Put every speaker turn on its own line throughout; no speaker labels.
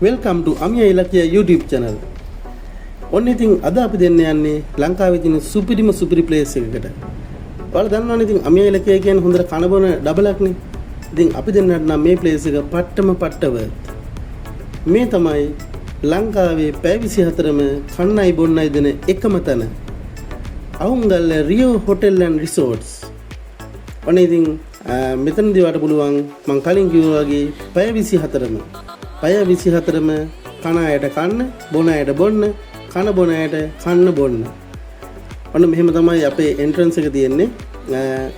Welcome to Amiya Ilakiya YouTube channel. ඔන්න ඉතින් අද අපි දෙන්න යන්නේ ලංකාවේ තියෙන සුපිරි ප්ලේස් එකකට. ඔයාලා දන්නවනේ ඉතින් Amiya Ilakiya කියන්නේ හොඳට කන බොන ඩබලක් නේ. ඉතින් අපි දෙන්නට නම් මේ ප්ලේස් එක පට්ටව. මේ තමයි ලංකාවේ පැය 24ම කන්නයි බොන්නයි දෙන එකම තැන. අවුංගල්ල රියෝ හොටෙල් ඇන්ඩ් රිසෝර්ට්ස්. ඔන්න ඉතින් මෙතනදී වට පුළුවන් මං කලින් කිව්වා වගේ පැය 24ම කන අයට කන්න, බොන අයට බොන්න, කන බොන අයට කන්න බොන්න. ඔන්න මෙහෙම තමයි අපේ එන්ට්‍රන්ස් එක තියෙන්නේ.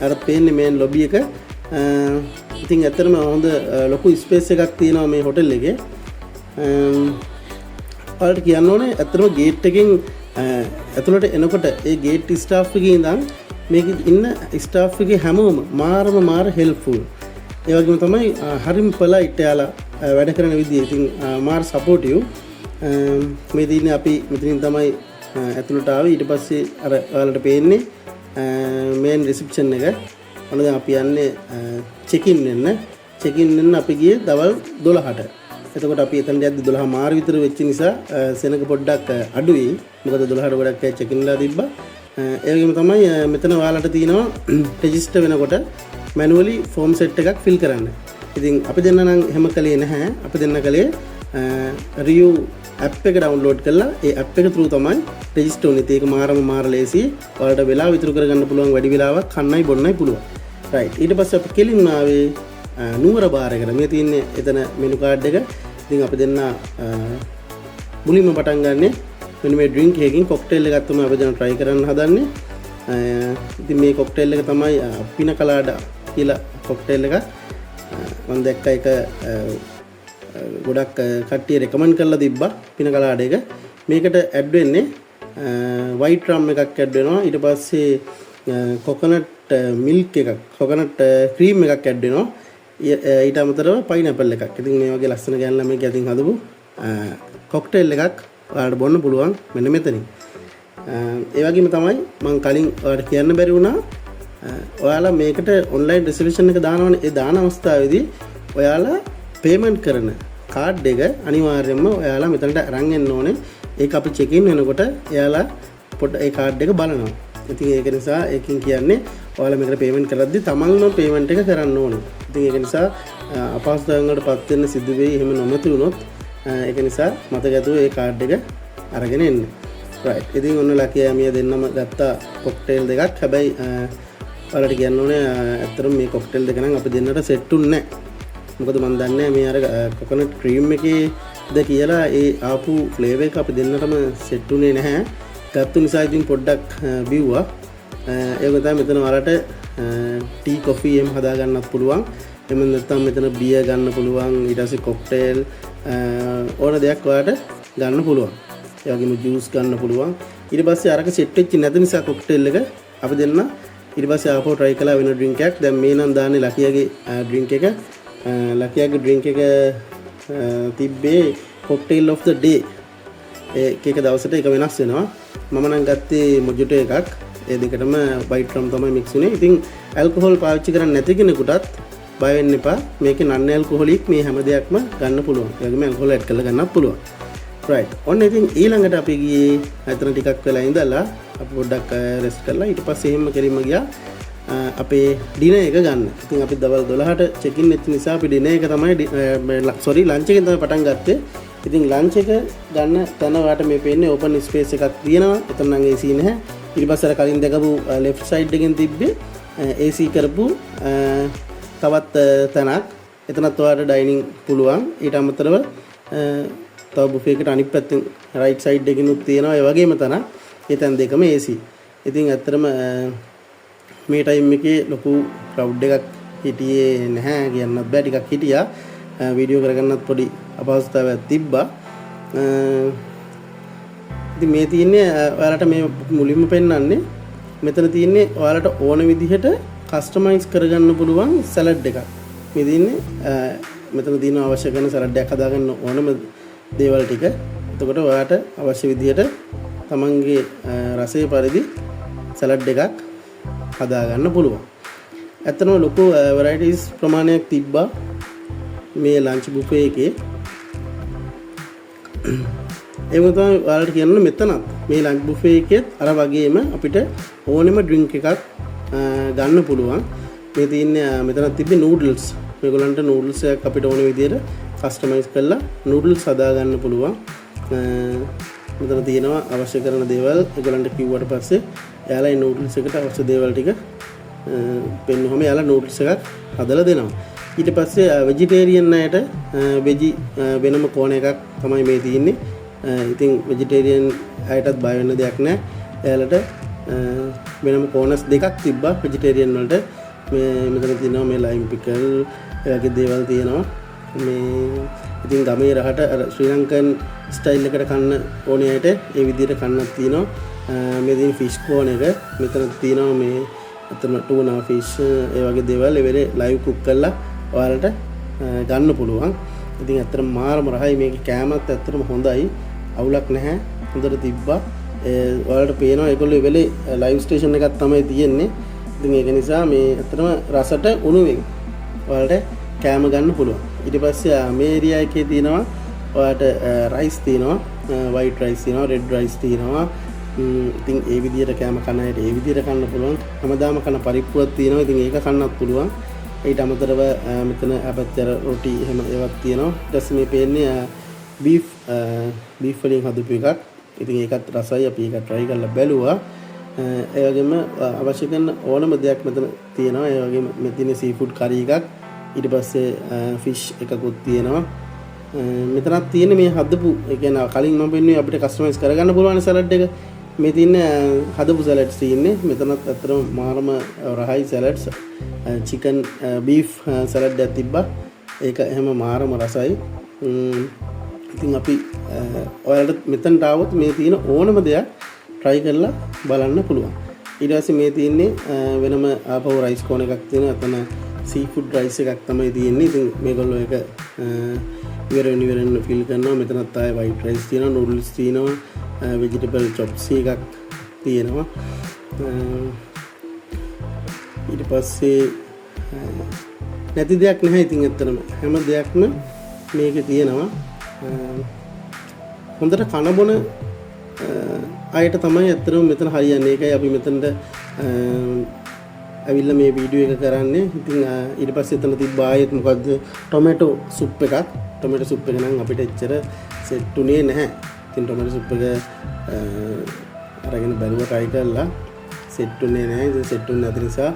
අර පේන්නේ මේන් ලොබි එක. ඉතින් ඇත්තටම හොඳ ලොකු ස්පේස් එකක් තියෙනවා මේ හොටෙල් එකේ. ඔයාලට කියන්න ඕනේ ඇත්තටම ගේට් එකෙන් ඇතුළට එනකොට ඒ ගේට් ස්ටාෆ් එකේ ඉඳන් මේකේ ඉන්න ස්ටාෆ් එකේ හැමෝම මාර හෙල්ප්ෆුල්. ඒ වගේම තමයි හරිම පොලයිට් යාලා වැඩ කරන විදිය. ඉතින් මාර සපෝටිව්. මේ දිනේ අපි මෙතනින් තමයි ඇතුළට ආවේ. ඊට පස්සේ අර ඔයාලට පේන්නේ මේන් රිසෙප්ෂන් එක. ඔන්න දැන් අපි යන්නේ චෙක් ඉන් වෙන්න අපි ගියේ දවල් 12ට. එතකොට අපි එතනට යද්දි 12 මාර විතර වෙච්ච නිසා සෙනඟ පොඩ්ඩක් අඩුයි. මොකද 12ට ගොඩක් අය චෙක් ඉන්ලා තිබ්බා. ඒ වගේම තමයි මෙතන ඔයාලට තියෙනවා රෙජිස්ටර් වෙනකොට මැනුවලි ෆෝම් සෙට් එකක් ෆිල් කරන්න. ඉතින් අපි දෙන්න නම් එහෙම කළේ නැහැ. අපි දෙන්න කළේ රියු ඇප් එක ඩවුන්ලෝඩ් කරලා ඒ ඇප් එක through තමයි රෙජිස්ටර් වෙන්නේ. ඒක මාර ලේසි. ඔයාලට වෙලාව විතර කරගන්න පුළුවන් වැඩි වෙලාවක් කන්නයි බොන්නයි පුළුවන්. රයිට්. ඊට පස්සේ අපි කෙලින්ම ආවේ නුවර බාර් එකට. මේ තියෙන්නේ එතන මෙනු කාඩ් එක. ඉතින් අපි දෙන්න මුලින්ම පටන් ගන්නෙ මෙන්න මේ ඩ්‍රින්ක් එකකින් කොක්ටේල් එකක් තමයි අපි දැන් try කරන්න හදන්නේ. ඉතින් මේ කොක්ටේල් එක තමයි පින කලාඩා කියලා කොක්ටේල් එකක්. මම දැක්ක එක ගොඩක් කට්ටිය රෙකමන්ඩ් කරලා තිබ්බා පින කලාඩ එක. මේකට ඇඩ් වෙන්නේ වයිට් රම් එකක් ඇඩ් වෙනවා. ඊට පස්සේ කොකනට් මිල්ක් එකක්, කොකනට් ක්‍රීම් එකක් ඇඩ් වෙනවා. ඊට අමතරව පයිනැපල් එකක්. ඉතින් මේ වගේ ලස්සන ගෑන් ළමයි ගැතින් හදපු කොක්ටේල් එකක් ඔයාලට බොන්න පුළුවන් මෙන්න මෙතනින්. ඒ වගේම තමයි මම කලින් ඔයාලට කියන්න බැරි වුණා ඔයාලා මේකට ඔන්ලයින් රිසර්වේෂන් එක දානවනේ. ඒ දාන අවස්ථාවේදී ඔයාලා පේමන්ට් කරන කාඩ් එක අනිවාර්යයෙන්ම ඔයාලා මෙතනට අරන් එන්න ඕනේ. ඒක අපි චෙක් ඉන් වෙනකොට එයාලා ඒ කාඩ් එක බලනවා. ඉතින් ඒක නිසා ඒකෙන් කියන්නේ ඔයාලා මේකට පේමන්ට් කරද්දි තමන්ම පේමන්ට් එක කරන්න ඕනේ. ඉතින් ඒක නිසා අපහසුතාවයන් වලටපත් වෙන්න සිදු වෙයි. එහෙම නොමැති වුණොත් ඒක නිසා මතක ඇතුව ඒ කාඩ් එක අරගෙන එන්න. රයිට්. ඉතින් ඔන්න ලකියා මිය දෙන්නම ගත්තා කොක්ටේල් දෙකක්. හැබැයි ඔයාලට කියන්න ඕනේ ඇත්තටම මේ කොක්ටේල් දෙක නම් අපි දෙන්නට සෙට් උන්නේ නැහැ. මොකද මම දන්නේ මේ අර කොකනට් ක්‍රීම් එකේද කියලා ඒ ආපු ෆ්ලේවර් එක අපි දෙන්නටම සෙට් උනේ නැහැ. ගත්තු නිසා ඉතින් පොඩ්ඩක් බිව්වා. ඒක තමයි මෙතන ඔයාලට ටී කොෆි එහෙම හදා ගන්නත් පුළුවන්. එහෙම නැත්නම් මෙතන බියර් ගන්න පුළුවන්. ඊට පස්සේ කොක්ටේල් ඕන දෙයක් ඔයාලට ගන්න පුළුවන්. ඒ වගේම ජූස් ගන්න පුළුවන්. ඊට පස්සේ අරක සෙට් වෙච්ච නැති නිසා කොක්ටේල් එක අපි දෙන්න ඊට පස්සේ ආපහු try කළා වෙන ඩ්‍රින්ක් එකක්. දැන් මේ නම් දාන්නේ ලකියාගේ ඩ්‍රින්ක් එක. ලකියාගේ ඩ්‍රින්ක් එක තිබ්බේ කොක්ටේල් of the day. ඒක දවසට එක වෙනස් වෙනවා. මම නම් ගත්තේ මොජිටෝ එකක්. ඒ දෙකටම වයිට් රම් තමයි මික්ස් වෙන්නේ. ඉතින් ඇල්කොහොල් පාවිච්චි කරන්නේ නැති කෙනෙකුටත් බය වෙන්න එපා. මේකේ නන් ඇල්කොහොලික් මේ හැම දෙයක්ම ගන්න පුළුවන්. ඒ වගේම ඇල්කොහොල් ඇඩ් කරලා ගන්නත් පුළුවන්. රයිට්. ඔන්න ඉතින් ඊළඟට අපි ගියේ අතන ටිකක් වෙලා ඉඳලා අපි පොඩ්ඩක් රෙස්ට් කරලා ඊට පස්සේ එහෙම කෙලින්ම ගියා අපේ ඩිනර් එක ගන්න. ඉතින් අපි දවල් 12ට චෙක් ඉන් වෙච්ච නිසා අපි ඩිනර් එක තමයි ලන්ච් එකෙන් තමයි පටන් ගත්තේ. ඉතින් ලන්ච් එක ගන්න තැන ඔයාලට මේ පේන්නේ ඕපන් ස්පේස් එකක් තියෙනවා. එතන නම් AC නැහැ. ඊට පස්සේ අර කලින් දැකපු ලෙෆ්ට් සයිඩ් එකෙන් තිබ්බේ AC කරපු තවත් තැනක්. එතනත් ඔයාලට ඩයිනින් පුළුවන්. ඊට අමතරව තව බුෆේ එකට අනිත් පැත්තෙන් රයිට් සයිඩ් එකකිනුත් තියෙනවා. ඒ වගේම තැනක්. ඒ තැන් දෙකම AC. ඉතින් ඇත්තටම මේ ටයිම් එකේ ලොකු ක්‍රවුඩ් එකක් හිටියේ නැහැ කියන්නත් බෑ. ටිකක් හිටියා. වීඩියෝ කරගන්නත් පොඩි අපහසුතාවයක් තිබ්බා. ඉතින් මේ තියෙන්නේ ඔයාලට මේ මුලින්ම පෙන්නන්නේ මෙතන තියෙන්නේ ඔයාලට ඕන විදිහට කස්ටමයිස් කරගන්න පුළුවන් සලාඩ් එකක්. මේ තියෙන්නේ මෙතන තියෙන අවශ්‍ය කරන සලාඩ් එකක් හදාගන්න ඕනම දේවල් ටික. එතකොට ඔයාලට අවශ්‍ය විදිහට තමන්ගේ රසයේ පරිදි සලාඩ් එකක් හදාගන්න පුළුවන්. ඇත්තටම ලොකු වැරයිටිස් ප්‍රමාණයක් තිබ්බා මේ ලන්ච් බුෆේ එකේ. ඒම තමයි ඔයාලට කියන්න මෙතනත් මේ ලන්ච් බුෆේ එකෙත් අර වගේම අපිට ඕනෙම ඩ්‍රින්ක් එකක් ගන්න පුළුවන්. මේ තියෙන්නේ මෙතනත් තිබ්බේ නූඩල්ස්. මේගොල්ලන්ට නූඩල්ස් එකක් අපිට ඕන විදියට කස්ටමයිස් කරලා නූඩල්ස් හදා ගන්න පුළුවන්. මෙතන තියෙනවා අවශ්‍ය කරන දේවල් ඒගොල්ලන්ට කිව්වට පස්සේ එයාලා මේ නූඩල්ස් එකට අවශ්‍ය දේවල් ටික පෙන්නුවම එයාලා නූඩල්ස් එකක් හදලා දෙනවා. ඊට පස්සේ වෙජිටේරියන් අයට වෙජි වෙනම කෝණ එකක් තමයි මේ තියෙන්නේ. ඉතින් වෙජිටේරියන් අයටත් බය වෙන්න දෙයක් නැහැ. එයාලට වෙනම කෝනස් දෙකක් තිබ්බා වෙජිටේරියන් වලට. මේ මෙතන තියෙනවා මේ ලයිම් පිකල් ඒ වගේ දේවල් තියෙනවා. මේ ඉතින් ගමේ රහට ශ්‍රී ලංකන් ස්ටයිල් එකට කන්න ඕනේ අයට ඒ විදිහට කන්නක් තියෙනවා. මේ තියෙන ෆිෂ් කෝන් එක මෙතන තියෙනවා මේ අතන ටූනා ෆිෂ් ඒ වගේ දේවල් ඒ වෙලේ ලයිව් කුක් කරලා ඔයාලට ගන්න පුළුවන්. ඉතින් ඇත්තටම මාරම රහයි මේකේ කෑමත් ඇත්තටම හොඳයි. අවුලක් නැහැ. හොඳට තිබ්බා. ඔයාලට පේනවා ඒගොල්ලෝ වෙලේ ලයිව් ස්ටේෂන් එකක් තමයි තියෙන්නේ. ඉතින් ඒක නිසා මේ ඇත්තටම රසට උණුවෙන් ඔයාලට කෑම ගන්න පුළුවන්. ඊට පස්සේ මේ ඒරියා එකේ තියෙනවා ඔයාලට රයිස් තියෙනවා. වයිට් රයිස් තියෙනවා, රෙඩ් රයිස් තියෙනවා. ඉතින් ඒ විදිහට කෑම කන අයට ඒ විදිහට කන්න පුළුවන්. හැමදාම කන පරිප්පුවක් තියෙනවා. ඉතින් ඒක කන්නත් පුළුවන්. ඊට අමතරව මෙතන අපතර රොටි එහෙම ඒවත් තියෙනවා. ඊට පස්සේ මේ පේන්නේ බීෆ් වලින් හදපු එකක්. ඉතින් ඒකත් රසයි. අපි ඒක try කරලා බැලුවා. ඒ වගේම අවශ්‍ය කරන ඕනම දෙයක් මෙතන තියෙනවා. ඒ වගේම මෙතන සීෆුඩ් කරි එකක්. ඊට පස්සේ ෆිෂ් එකකුත් තියෙනවා. මෙතනක් තියෙන මේ හදපු ඒ කියන්නේ කලින් මම පෙන්නුවේ අපිට කස්ටමයිස් කරගන්න පුළුවන් සලාඩ් එක. මේ තියෙන හදපු සලාඩ්ස් තියෙන්නේ. මෙතනත් අතරම මාරම රහයි සලාඩ්ස්. චිකන් බීෆ් සලාඩ් එකක් තිබ්බා. ඒක එහෙම මාරම රසයි. ඉතින් අපි ඔයාලට මෙතනට ආවොත් මේ තියෙන ඕනම දෙයක් try කරලා බලන්න පුළුවන්. ඊට පස්සේ මේ තියෙන්නේ වෙනම ආපහු රයිස් කෝන් එකක් තියෙනවා. එතන සීෆුඩ් රයිස් එකක් තමයි තියෙන්නේ. ඉතින් මේගොල්ලෝ ඒක ඉවරෙන් ෆිල් කරනවා. මෙතනත් ආයේ වයිට් රයිස් තියෙනවා, නූඩල්ස් තියෙනවා, වෙජිටබල් චොප්ස් එකක් තියෙනවා. ඊට පස්සේ නැති දෙයක් නැහැ. ඉතින් ඇත්තටම හැම දෙයක්ම මේකේ තියෙනවා. හොඳට කන බොන අයට තමයි ඇත්තටම මෙතන හරියන්නේ. ඒකයි අපි මෙතනට ඇවිල්ලා මේ වීඩියෝ එක කරන්නේ. ඉතින් ඊට පස්සේ එතන තිබ්බ ආයෙත් මොකද්ද ටොමැටෝ සුප් එකක්. ටොමැටෝ සුප් එක නම් අපිට එච්චර සෙට් උනේ නැහැ. ඉතින් ටොමැටෝ සුප් එක අරගෙන බැලුවා try කරලා සෙට් උනේ නැහැ. ඉතින් සෙට් උනේ නැති නිසා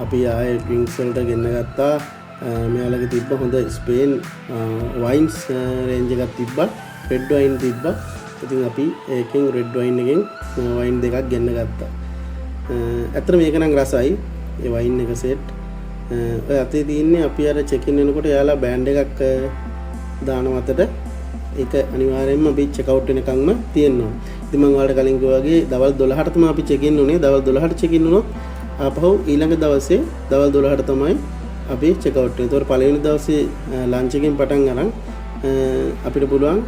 අපි ආයෙ ඩ්‍රින්ක්ස් වලට ගෙන්න ගත්තා. මෙයාලගේ තිබ්බ හොඳ ස්පේන් වයින්ස් රේන්ජ් එකක් තිබ්බා. රෙඩ් වයින් තිබ්බා. ඉතින් අපි ඒකෙන් රෙඩ් වයින් එකෙන් වයින් දෙකක් ගෙන්න ගත්තා. ඇත්තට මේක නම් රසයි. ඒ වයින් එක සෙට්. ඔය අතේ තියෙන්නේ අපි අර චෙක් ඉන් වෙනකොට එයාලා බෑන්ඩ් එකක් දානවා අතට. ඒක අනිවාර්යයෙන්ම අපි චෙක් අවුට් වෙනකන්ම තියෙනවා. ඉතින් මම ඔයාලට කලින් කිව්වා වගේ දවල් 12ට තමයි අපි චෙක් ඉන් උනේ. දවල් 12ට චෙක් ඉන් වුණොත් ආපහු ඊළඟ දවසේ දවල් 12ට තමයි අපි චෙක් අවුට් වෙන්නේ. ඒතකොට පළවෙනි දවසේ ලන්ච් එකෙන් පටන් අරන් අපිට පුළුවන්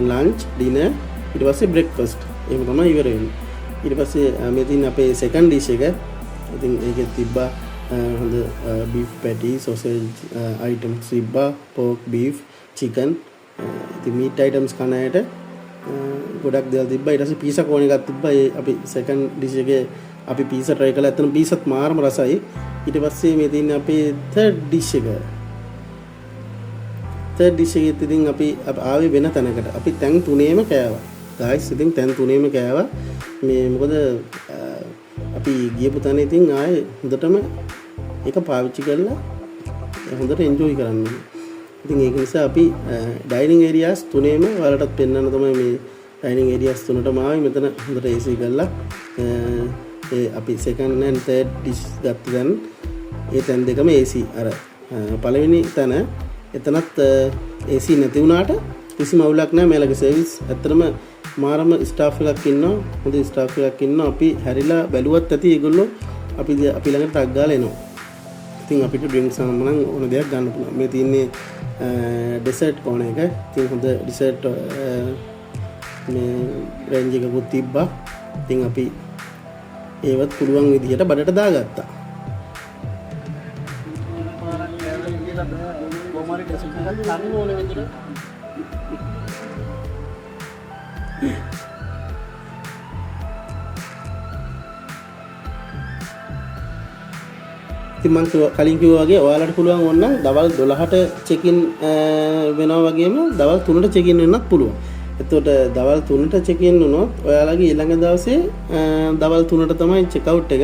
ලන්ච්, ඩිනර්, ඊට පස්සේ බ්‍රෙක්ෆාස්ට්. එහෙම තමයි ඉවර වෙන්නේ. ඊට පස්සේ මේ තියෙන අපේ සෙකන්ඩ් ඩිෂ් එක. ඉතින් ඒකේ තිබ්බා හොඳ බීෆ් පැටි, සොසේජ් අයිටම්ස් තිබ්බා, පෝක්, බීෆ්, චිකන්. ඉතින් මීට් අයිටම්ස් කන අයට ගොඩක් දේවල් තිබ්බා. ඊට පස්සේ පීසා කෝන් එකක් තිබ්බා. ඒ අපි සෙකන්ඩ් ඩිෂ් එකේ අපි පීසා try කළා. එතන පීසත් මාරම රසයි. ඊට පස්සේ මේ තියෙන අපේ third dish එක. third dish එකෙත් ඉතින් අපි ආවේ වෙන තැනකට. අපි තැන් තුනේම කෑවා. guys ඉතින් තැන් තුනේම කෑවා. මේ මොකද අපි ගියපු තැන ඉතින් ආයේ හොඳටම ඒක පාවිච්චි කරලා හොඳට එන්ජොයි කරන්න. ඉතින් ඒක නිසා අපි ඩයිනින් ඒරියාස් තුනේම ඔයාලටත් පෙන්වන්න තමයි මේ ඩයිනින් ඒරියාස් තුනටම ආවේ. මෙතන හොඳට AC කරලා අපි සෙකන්ඩ් and third dish ගත්ත දැන් ඒ තැන් දෙකම AC. අර පළවෙනි තැන එතනත් AC නැති වුණාට කිසිම අවුලක් නැහැ. මේලගේ සර්විස් ඇත්තටම මාරම ස්ටාෆ් එකක් ඉන්නවා. හොඳ ස්ටාෆ් එකක් ඉන්නවා. අපි හැරිලා බැලුවත් ඇති ඒගොල්ලෝ අපි ළඟට ටග් ගාලා එනවා. ඉතින් අපිට ඩ්‍රින්ක්ස් නම් ඕන දෙයක් ගන්න පුළුවන්. මේ තියෙන්නේ ඩෙසර්ට් කෝන එක. ඉතින් හොඳ ඩෙසර්ට් මේ රේන්ජ් එකකුත් තිබ්බා. ඉතින් අපි ඒවත් පුළුවන් විදිහට බඩට දාගත්තා. ඉතින් මම කලින් කිව්වා වගේ ඔයාලට පුළුවන් ඕනනම් දවල් 12ට චෙක් ඉන් වෙනවා වගේම දවල් 3ට චෙක් ඉන් වෙන්නත් පුළුවන්. එතකොට දවල් 3ට චෙක් ඉන් වුණොත් ඔයාලගේ ඊළඟ දවසේ දවල් 3ට තමයි චෙක් අවුට් එක.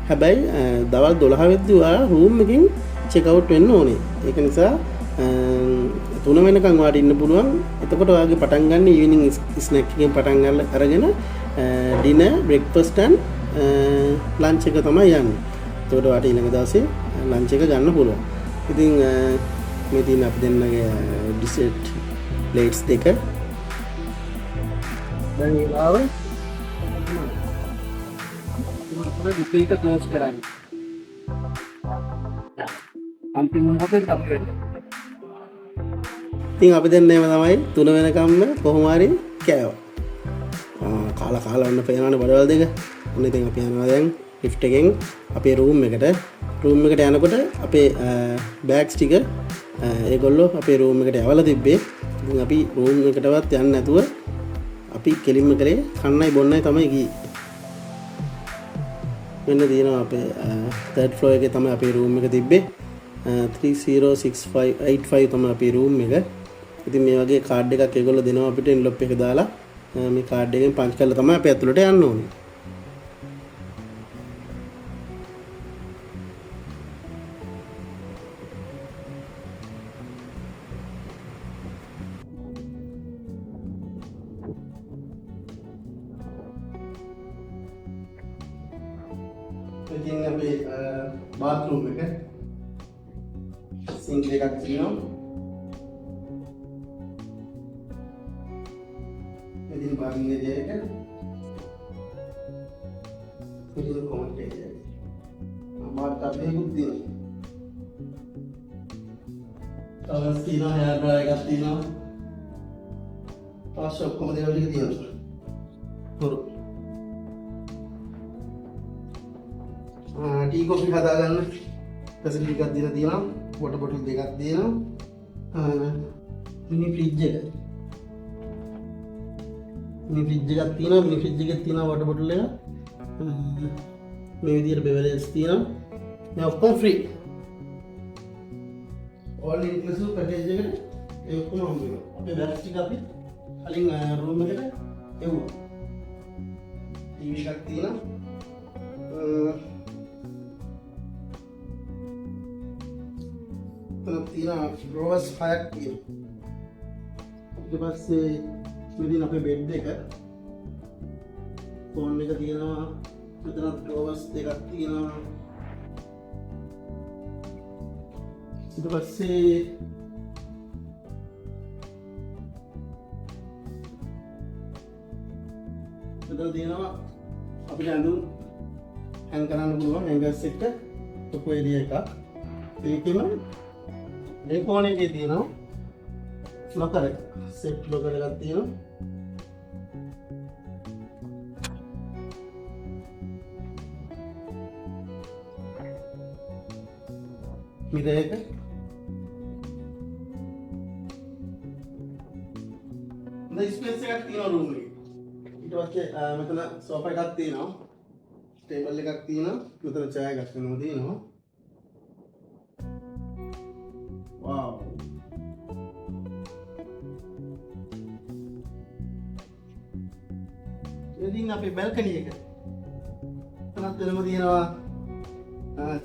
හැබැයි දවල් 12 වෙද්දී ඔයාලා රූම් එකෙන් චෙක් අවුට් වෙන්න ඕනේ. ඒක නිසා 3 වෙනකන් ඔයාලට ඉන්න පුළුවන්. එතකොට ඔයාගේ පටන් ගන්න ඊවිනිං ස්නැක් එකෙන් පටන් අරගෙන ඩිනර්, බ්‍රෙක්ෆාස්ට් and ලන්ච් එක තමයි යන්නේ. එතකොට ඔයාලට ඊළඟ දවසේ ලන්ච් එක ගන්න පුළුවන්. ඉතින් මේ තියෙන අපි දෙන්නගේ ඩිසර්ට් ප්ලේට්ස් දෙක. දැන් ඊළාව අපේ ඩිස්ප්ලේ එක ක්ලෝස් කරන්න. අන්තිම මොහොතේ තමයි. ඉතින් අපි දෙන්න එහෙම තමයි 3 වෙනකම්ම කොහොම හරි කෑවා. කාලා ඔන්න පේනවනේ බඩවල දෙක. ඔන්න ඉතින් අපි යනවා දැන් ලිෆ්ට් එකෙන් අපේ රූම් එකට යනකොට අපේ බෑග්ස් ටික ඒගොල්ලෝ අපේ රූම් එකට යවලා තිබ්බේ. ඉතින් අපි රූම් එකටවත් යන්නේ නැතුව අපි කෙලින්ම කරේ කන්නයි බොන්නයි තමයි ගියේ. මෙන්න තියෙනවා අපේ 3rd floor එකේ තමයි අපේ රූම් එක තිබ්බේ. 306585 තමයි අපේ රූම් එක. ඉතින් මේ වගේ කාඩ් එකක් ඒගොල්ලෝ දෙනවා අපිට එන්වලොප් එක දාලා මේ කාඩ් එකෙන් පන්ච් කරලා තමයි අපි ඇතුළට යන්න ඕනේ. ඉතින් අපේ බාත්රූම් එක සිංක් එකක් තියෙනවා. ඉතින් බාගින් එරියා එක ඉතින් කොමන්ට් එක මාත් අපේකුත් තියෙනවා. තවස් තියෙනවා, හෙයාර් ඩ්‍රයර් එකක් තියෙනවා. අවශ්‍ය ඔක්කොම දේවල් ටික තියෙනවා. හොරු ටී කොෆි හදාගන්න ෆැසිලිටි එකක් දීලා තියෙනවා. වොටර් බොටල් දෙකක් තියෙනවා. මිනි ෆ්‍රිජ් එක. මිනි ෆ්‍රිජ් එකක් තියෙනවා. මිනි ෆ්‍රිජ් එකේ තියෙනවා වොටර් බොටල් එක. මේ විදිහට බෙවරේජස් තියෙනවා. මේ ඔක්කොම ෆ්‍රී. all inclusive package එකට ඒ ඔක්කොම හම්බ වෙනවා. අපේ බෑග්ස් ටික අපි කලින් රූම් එකට එවුවා. ටීවී එකක් තියෙනවා. තියෙනවා ඩ්‍රෝවර්ස් 6ක් තියෙනවා. ඊට පස්සේ මෙතන අපේ බෙඩ් එක ෆෝන් එක තියෙනවා. මෙතන ඩ්‍රෝවර්ස් දෙකක් තියෙනවා. ඊට පස්සේ මෙතන තියෙනවා අපිට ඇඳුම් හැන් කරන්න පුළුවන් හැන්ගර්ස් එක තොපු එරියා එකක්. ඒකෙම මේ කෝණේ එකේ තියෙනවා ලොකර් එක. සෙට් ලොකර් එකක් තියෙනවා. මිරර් එක. මේ ස්පේස් එකක් තියෙනවා රූම් එකේ. ඊට පස්සේ මෙතන සෝෆා එකක් තියෙනවා. ටේබල් එකක් තියෙනවා. මෙතන චාය එකක් තියෙනවා. Wow. ඉතින් අපේ බල්කනි එක. තනත් වෙනම තියෙනවා.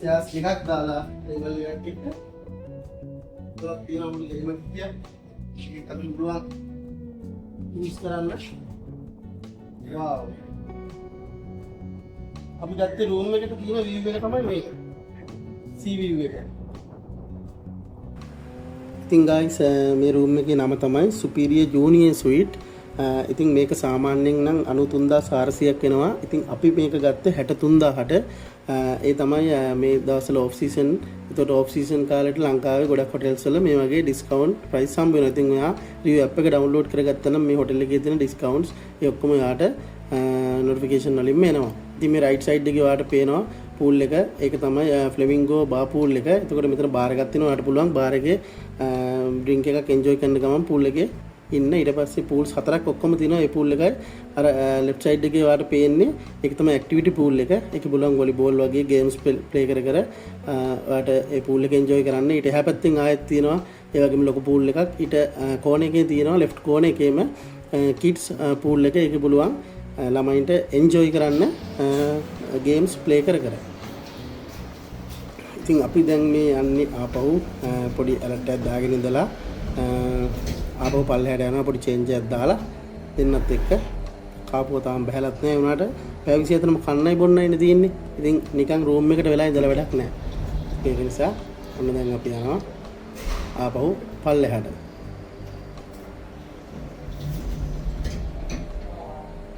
චෑර්ස් ටිකක් දාලා ටේබල් එකක් එක්ක. තවත් තියෙනවා මුළු ගෙම පිටියක්. ඒක අපි පුළුවන් යූස් කරන්න. wow. අපි ගත්තේ රූම් එකට තියෙන view එක තමයි මේක. sea view එක. ඉතින් guys මේ රූම් එකේ නම තමයි Superior Junior Suite. ඉතින් මේක සාමාන්‍යයෙන් නම් 93400ක් වෙනවා. ඉතින් අපි මේක ගත්තේ 63000ට. ඒ තමයි මේ දවස්වල ඔෆ් සීසන්. ඒතකොට ඔෆ් සීසන් කාලෙට ලංකාවේ ගොඩක් හොටෙල්ස් වල මේ වගේ ඩිස්කවුන්ට් ප්‍රයිස් හම්බ වෙනවා. ඉතින් ඔයා රිව්යු ඇප් එක ඩවුන්ලෝඩ් කරගත්තා නම් මේ හොටෙල් එකේ තියෙන ඩිස්කවුන්ට්ස් ඒ ඔක්කොම ඔයාට නොටිෆිකේෂන් වලින්ම එනවා. ඉතින් මේ රයිට් සයිඩ් එකේ ඔයාට පේනවා pool එක. ඒක තමයි ෆ්ලෙමින්ගෝ බාර් pool එක. එතකොට මෙතන බාර් එකක් තියෙනවා. ඔයාට පුළුවන් බාර් එකේ ඩ්‍රින්ක් එකක් එන්ජොයි කරන්න ගමන් pool එකේ ඉන්න. ඊට පස්සේ පූල්ස් 4ක් ඔක්කොම තියෙනවා. ඒ පූල් එකයි අර ලෙෆ්ට් සයිඩ් එකේ වාට පේන්නේ ඒක තමයි ඇක්ටිවිටි පූල් එක. ඒකේ බලන් වොලිබෝල් වගේ ගේම්ස් ප්ලේ කර කර වාට ඒ පූල් එක එන්ජොයි කරන්න. ඊට එහා පැත්තෙන් ආයෙත් තියෙනවා ඒ වගේම ලොකු පූල් එකක්. ඊට කෝණේ එකේ තියෙනවා ලෙෆ්ට් කෝණේ එකේම කිඩ්ස් පූල් එක. ඒක පුළුවන් ළමයින්ට එන්ජොයි කරන්න ගේම්ස් ප්ලේ කර කර. ඉතින් අපි දැන් මේ යන්නේ ආපහු පොඩි ඇලට් එකක් දාගෙන ඉඳලා ආපහු පල්ලෙහාට යනවා පොඩි චේන්ජ් එකක් දාලා දෙන්නත් එක්ක. කාපුව තාම බහැලත් නැහැ වුණාට පැය 24ම කන්නයි බොන්නයි නේ තියෙන්නේ. ඉතින් නිකන් රූම් එකට වෙලා ඉඳලා වැඩක් නැහැ. ඒක නිසා ඔන්න දැන් අපි යනවා ආපහු පල්ලෙහාට.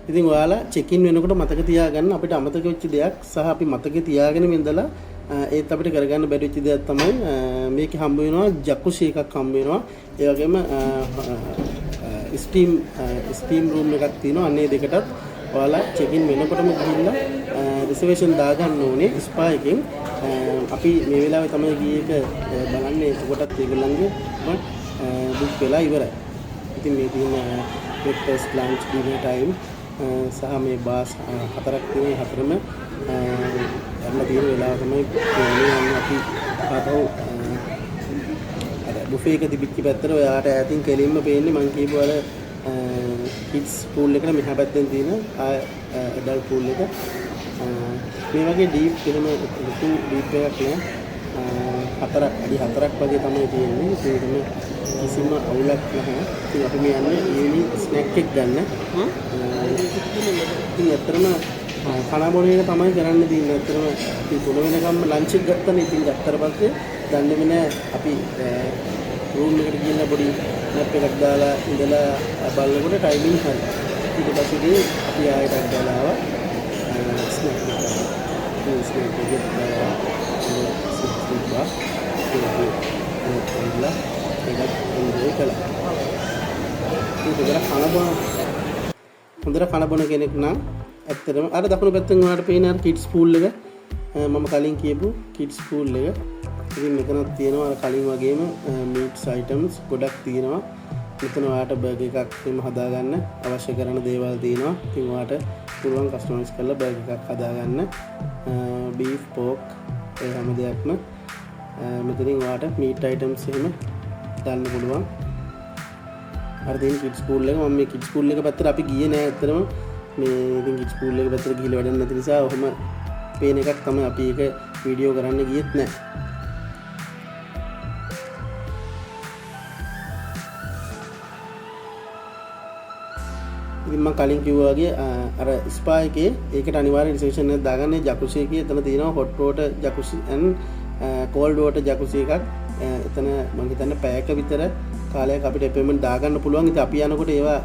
ඉතින් ඔයාලා චෙක් ඉන් වෙනකොට මතක තියාගන්න අපිට අමතක වෙච්ච දෙයක් සහ අපි මතකේ තියාගෙන ඉඳලා ඒත් අපිට කරගන්න බැරි වෙච්ච දෙයක් තමයි මේකේ හම්බ වෙනවා ජකුසි එකක් හම්බ වෙනවා. ඒ වගේම ස්ටීම් රූම් එකක් තියෙනවා. අන්නේ දෙකටත් ඔයාලා චෙක් ඉන් වෙනකොටම ගිහිල්ලා රිසර්වේෂන් දාගන්න ඕනේ ස්පා එකෙන්. අපි මේ වෙලාවේ තමයි ගියේ එක බලන්නේ. ඒකටත් ඒගොල්ලන්ගේ බුක් වෙලා ඉවරයි. ඉතින් මේ තියෙන breakfast lunch dinner time සහ මේ බාස් 4ක් තියෙනවා. හතරම අරලා තියෙන වෙලාව තමයි යන්නේ අපි ආපහු අර බුෆේ එක තිබිච්ච පැත්තට ඔයාලට ඈතින් කෙලින්ම පේන්නේ මං කියපු අර කිඩ්ස් පූල් එකට මෙහා පැත්තෙන් තියෙන ඇඩල්ට් පූල් එක. මේ වගේ ඩීප් එහෙම ලොකු ඩීප් එකක් නෑ. අඩි 4ක් වගේ තමයි තියෙන්නේ. ඒකම කිසිම අවුලක් නැහැ. ඉතින් අපි මේ යන්නේ ඊවිනිං ස්නැක් එක ගන්න. ඉතින් ඇත්තටම කනබොන එක තමයි කරන්න තියෙන්නේ. ඇත්තටම අපි 3 වෙනකම්ම ලන්ච් එක ගත්තනේ. ඉතින් ගත්තට පස්සේ දන්නේම නෑ අපි රූම් එකට ගිහිල්ලා පොඩි නැප් එකක් දාලා ඉඳලා බලනකොට ටයිමින් හරි. ඊට පස්සේ අපි ආයෙත් දාලා ආවා ස්නැක් එක. ඒ ස්නැක් එක ගත්තා. හොඳට කන බොන කෙනෙක් නම් ඇත්තටම අර දකුණු පැත්තෙන් ඔයාලට පේන අර කිඩ්ස් පූල් එක මම කලින් කියපු කිඩ්ස් පූල් එක. ඉතින් මෙතනත් තියෙනවා අර කලින් වගේම මීට්ස් අයිටම්ස් ගොඩක් තියෙනවා. මෙතන ඔයාලට බර්ගර් එකක් එහෙම හදාගන්න අවශ්‍ය කරන දේවල් තියෙනවා. ඉතින් ඔයාලට පුළුවන් කස්ටමයිස් කරලා බර්ගර් එකක් හදාගන්න. බීෆ් පෝක් ඒ හැම දෙයක්ම මෙතනින් ඔයාලට මීට් අයිටම්ස් එහෙම දාන්න පුළුවන්. අර තියෙන කිඩ්ස් පූල් එක මම මේ කිඩ්ස් පූල් එක පැත්තට අපි ගියේ නෑ ඇත්තටම. මේ ඉතින් කිඩ්ස් පූල් එක පැත්තට ගිහිල්ලා වැඩක් නැති නිසා ඔහොම පේන එකක් තමයි අපි ඒක වීඩියෝ කරන්න ගියෙත් නෑ. ඉතින් මම කලින් කිව්වා වගේ අර ස්පා එකේ ඒකට අනිවාර්යෙන් රිසර්වේෂන් එකක් දාගන්න. ජකුසි එකේ එතන තියෙනවා hot water jacuzzi and cold water jacuzzi එකක්. එතන මම හිතන්නේ පැයක විතර කාලයක් අපිට පේමන්ට් දාගන්න පුළුවන්. ඉතින් අපි යනකොට ඒවා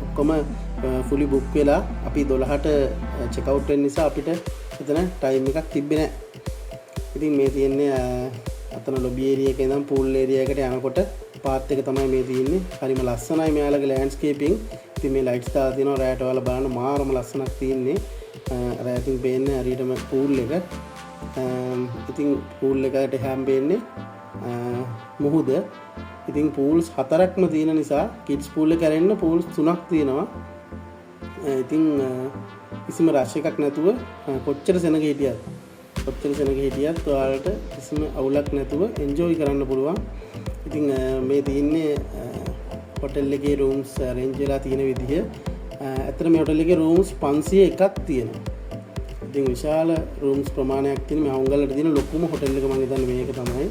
ඔක්කොම ෆුලි බුක් වෙලා අපි 12ට චෙක් අවුට් වෙන නිසා අපිට එතන ටයිම් එකක් තිබ්බේ නැහැ. ඉතින් මේ තියෙන්නේ අතන ලොබි ඒරියා එකේ ඉඳන් පූල් ඒරියා එකට යනකොට පාත් එක තමයි මේ තියෙන්නේ. හරිම ලස්සනයි මෙයාලගේ ලෑන්ඩ්ස්කේපින්. ඉතින් මේ ලයිට්ස් දාලා තියෙනවා රැයට ඔයාලා බලන්න මාරම ලස්සනක් තියෙන්නේ. රැයකින් පේන්නේ හරියටම පූල් එක. ඉතින් පූල් එකට හැම පේන්නේ මුහුද. ඉතින් පූල්ස් 4ක්ම තියෙන නිසා කිඩ්ස් පූල් එක කරෙන්න පූල්ස් 3ක් තියෙනවා. ඉතින් කිසිම රෂ් එකක් නැතුව කොච්චර සෙනග හිටියත් ඔයාලට කිසිම අවුලක් නැතුව එන්ජොයි කරන්න පුළුවන්. ඉතින් මේ තියෙන්නේ හොටෙල් එකේ රූම්ස් අරේන්ජ් වෙලා තියෙන විදිහ. ඇත්තට මේ හොටෙල් එකේ රූම්ස් 501ක් තියෙනවා. ඉතින් විශාල රූම්ස් ප්‍රමාණයක් තියෙන මේ හොංගල්ලට තියෙන ලොකුම හොටෙල් එක මම හිතන්නේ මේක තමයි.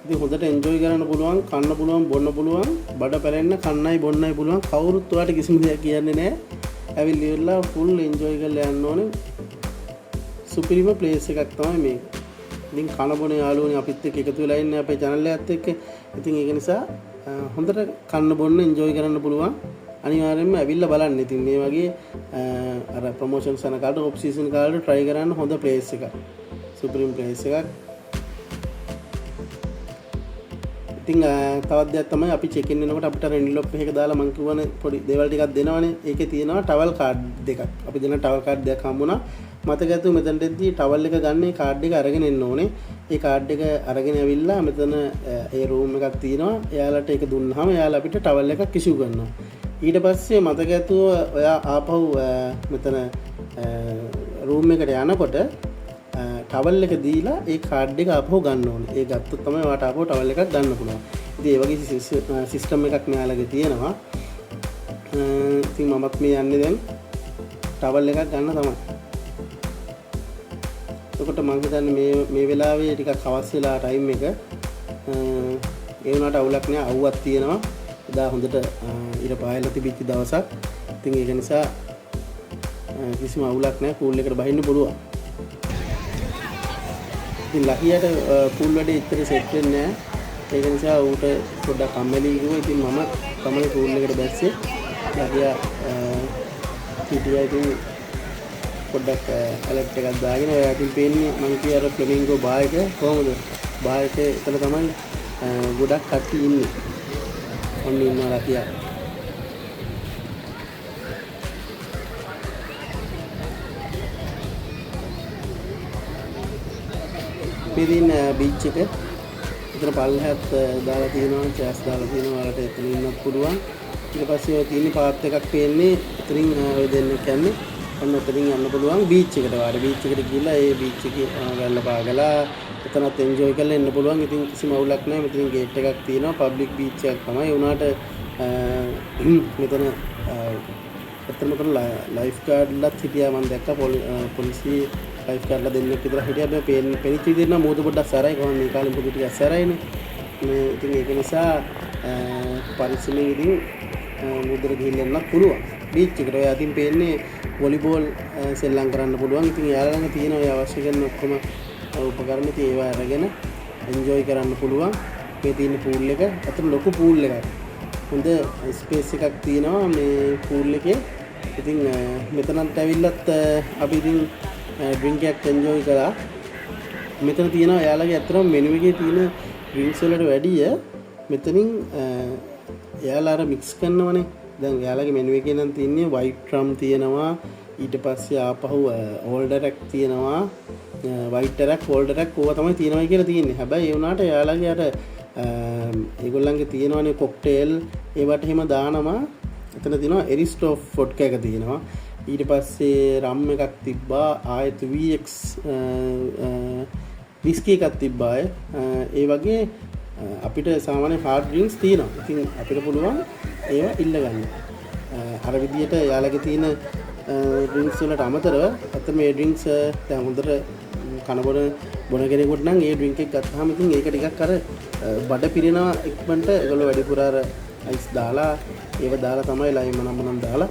ඉතින් හොඳට එන්ජොයි කරන්න පුළුවන්, කන්න පුළුවන්, බොන්න පුළුවන්, බඩ පැලෙන්න කන්නයි බොන්නයි පුළුවන්. කවුරුත් ඔයාලට කිසිම දෙයක් කියන්නේ නැහැ. ඇවිල්ලා ෆුල් එන්ජොයි කරලා යන්න ඕනේ. සුපිරිම ප්ලේස් එකක් තමයි මේක. ඉතින් කන බොන යාළුවනේ අපිත් එක්ක එකතු වෙලා ඉන්නේ අපේ channel එකත් එක්ක. ඉතින් ඒක නිසා හොඳට කන්න බොන්න එන්ජොයි කරන්න පුළුවන්. අනිවාර්යයෙන්ම ඇවිල්ලා බලන්න. ඉතින් මේ වගේ අර ප්‍රොමෝෂන්ස් යන කාලේ ඔෆ් සීසන් කාලේ try කරන්න හොඳ ප්ලේස් එකක්. සුපිරිම ප්ලේස් එකක්. ඉතින් තවත් දෙයක් තමයි අපි චෙක් ඉන් වෙනකොට අපිට එන්වලොප් එකක දාලා මම කියවනේ පොඩි දේවල් ටිකක් දෙනවනේ. ඒකේ තියෙනවා ටවල් කාඩ් දෙකක්. අපි දෙන ටවල් කාඩ් දෙකක් හම්බුණා. මතක ඇතුව මෙතනදී ටවල් එක ගන්න ඒ කාඩ් එක අරගෙන එන්න ඕනේ. ඒ කාඩ් එක අරගෙන ඇවිල්ලා මෙතන ඒ රූම් එකක් තියෙනවා. එයාලට ඒක දුන්නාම එයාලා අපිට ටවල් එකක් ඉෂුව කරනවා. ඊට පස්සේ මතක ඇතුව ඔයා ආපහු මෙතන රූම් එකට යනකොට ටවල් එක දීලා ඒ කාඩ් එක ආපහු ගන්න ඕනේ. ඒ ගත්තොත් තමයි ඔයාට ආපහු ටවල් එකක් ගන්න පුළුවන්. ඉතින් ඒ වගේ සිස්ටම් එකක් මෙයාලගේ තියෙනවා. ඉතින් මමත් මේ යන්නේ දැන් ටවල් එකක් ගන්න තමයි. එතකොට මම හිතන්නේ මේ වෙලාවේ ටිකක් හවස් වෙලා ටයිම් එක ඒ වුණාට අවුලක් නෑ. අවුවක් තියෙනවා. එදා හොඳට ඉර පායලා තිබිච්ච දවසක්. ඉතින් ඒක නිසා කිසිම අවුලක් නෑ. පූල් එකට බහින්න පුළුවන්. ඉතින් ලහියට පූල් වැඩේ ඉතර සෙට් වෙන්නේ නෑ. ඒක නිසා ඌට පොඩ්ඩක් කම්මැලි කිව්වා. ඉතින් මම තමයි පූල් එකට බැස්සේ. ලහියා හිටියා. ඉතින් පොඩ්ඩක් ඇලර්ට් එකක් දාගෙන ඔයා ඉතින් පේන්නේ මම කිය අර ෆ්ලමින්ගෝ බාර් එක කොහොමද? බාර් එකේ එතන තමයි ගොඩක් කට්ටිය ඉන්නේ. ඔන්න ඉන්නවා ලහියා. පිටින් බීච් එක එතන පල්ලෙහාත් දාලා තියෙනවා, චෑස් දාලා තියෙනවා. ඔයාලට එතන ඉන්නත් පුළුවන්. ඊට පස්සේ ඔය තියෙන පාත් එකක් පේන්නේ එතනින් ඔය දෙන්නෙක් යන්නේ. ඔන්න එතනින් යන්න පුළුවන් බීච් එකට. වාඩි බීච් එකට ගිහලා ඒ බීච් එකේ ගල්ල පාගලා එතනත් එන්ජොයි කරලා එන්න පුළුවන්. ඉතින් කිසිම අවුලක් නැහැ. මෙතනින් ගේට් එකක් තියෙනවා. පබ්ලික් බීච් එකක් තමයි. ඒ වුණාට මෙතන එතන ලයිෆ් ගාඩ්ලාත් හිටියා. මම දැක්කා පොලිසිය ලයිෆ් ගාඩ්ලා දෙන්නෙක් විතර හිටියා. හැබැයි පෙනිච්ච විදිහට නම් මෝද පොඩ්ඩක් සැරයි. කොහොමද මේ කාලේ පොඩි ටිකක් සැරයිනේ. මේ ඉතින් ඒක නිසා පරිස්සමෙන් ඉතින් මුදර ගිහින් යන්නත් පුළුවන් බීච් එකට. ඔය අතින් පේන්නේ වොලිබෝල් සෙල්ලම් කරන්න පුළුවන්. ඉතින් යාළුවා ළඟ තියෙන ඔය අවශ්‍ය කරන ඔක්කොම උපකරණ ඉතින් ඒවා අරගෙන එන්ජොයි කරන්න පුළුවන්. මේ තියෙන පූල් එක අතන ලොකු පූල් එකක්. හොඳ ස්පේස් එකක් තියෙනවා මේ පූල් එකේ. ඉතින් මෙතනත් ඇවිල්ලත් අපි ඉතින් ඩ්‍රින්ක් එකක් එන්ජොයි කරා. මෙතන තියෙනවා යාළුවාගේ අතරම මෙනු එකේ තියෙන ඩ්‍රින්ක්ස් වලට වැඩිය මෙතනින් එයාලා අර මික්ස් කරනවනේ. දැන් එයාලගේ මෙනු එකේ නම් තියෙන්නේ වයිට් රම් තියෙනවා. ඊට පස්සේ ආපහු ඕල්ඩර් එකක් තියෙනවා. වයිට් එකක් ඕල්ඩර් එකක් ඕවා තමයි තියෙනවා කියලා තියෙන්නේ. හැබැයි ඒ වුණාට එයාලගේ අර ඒගොල්ලන්ගේ තියෙනවනේ කොක්ටේල් ඒවට එහෙම දානවා. එතන තියෙනවා එරිස්ටෝෆ් වොඩ්කා එක තියෙනවා. ඊට පස්සේ රම් එකක් තිබ්බා. ආයෙත් VX විස්කි එකක් තිබ්බා. ඒ වගේ අපිට සාමාන්‍ය හાર્ඩ් ඩ්‍රින්ක්ස් තියෙනවා. ඉතින් අපිට පුළුවන් ඒවා ඉල්ල ගන්න. අර විදියට යාළගේ තියෙන ඩ්‍රින්ක්ස් වලට අමතරව අත මේ ඩ්‍රින්ක්ස් දැන් හොඳට කන බොන කෙනෙකුට නම් ඒ ඩ්‍රින්ක් එක ගත්තාම ඉතින් ඒක ටිකක් අර බඩ පිරෙනවා ඉක්මනට. ඒගොල්ලෝ වැඩිපුර අර අයිස් දාලා ඒව දාලා තමයි ලයිම් නම් දාලා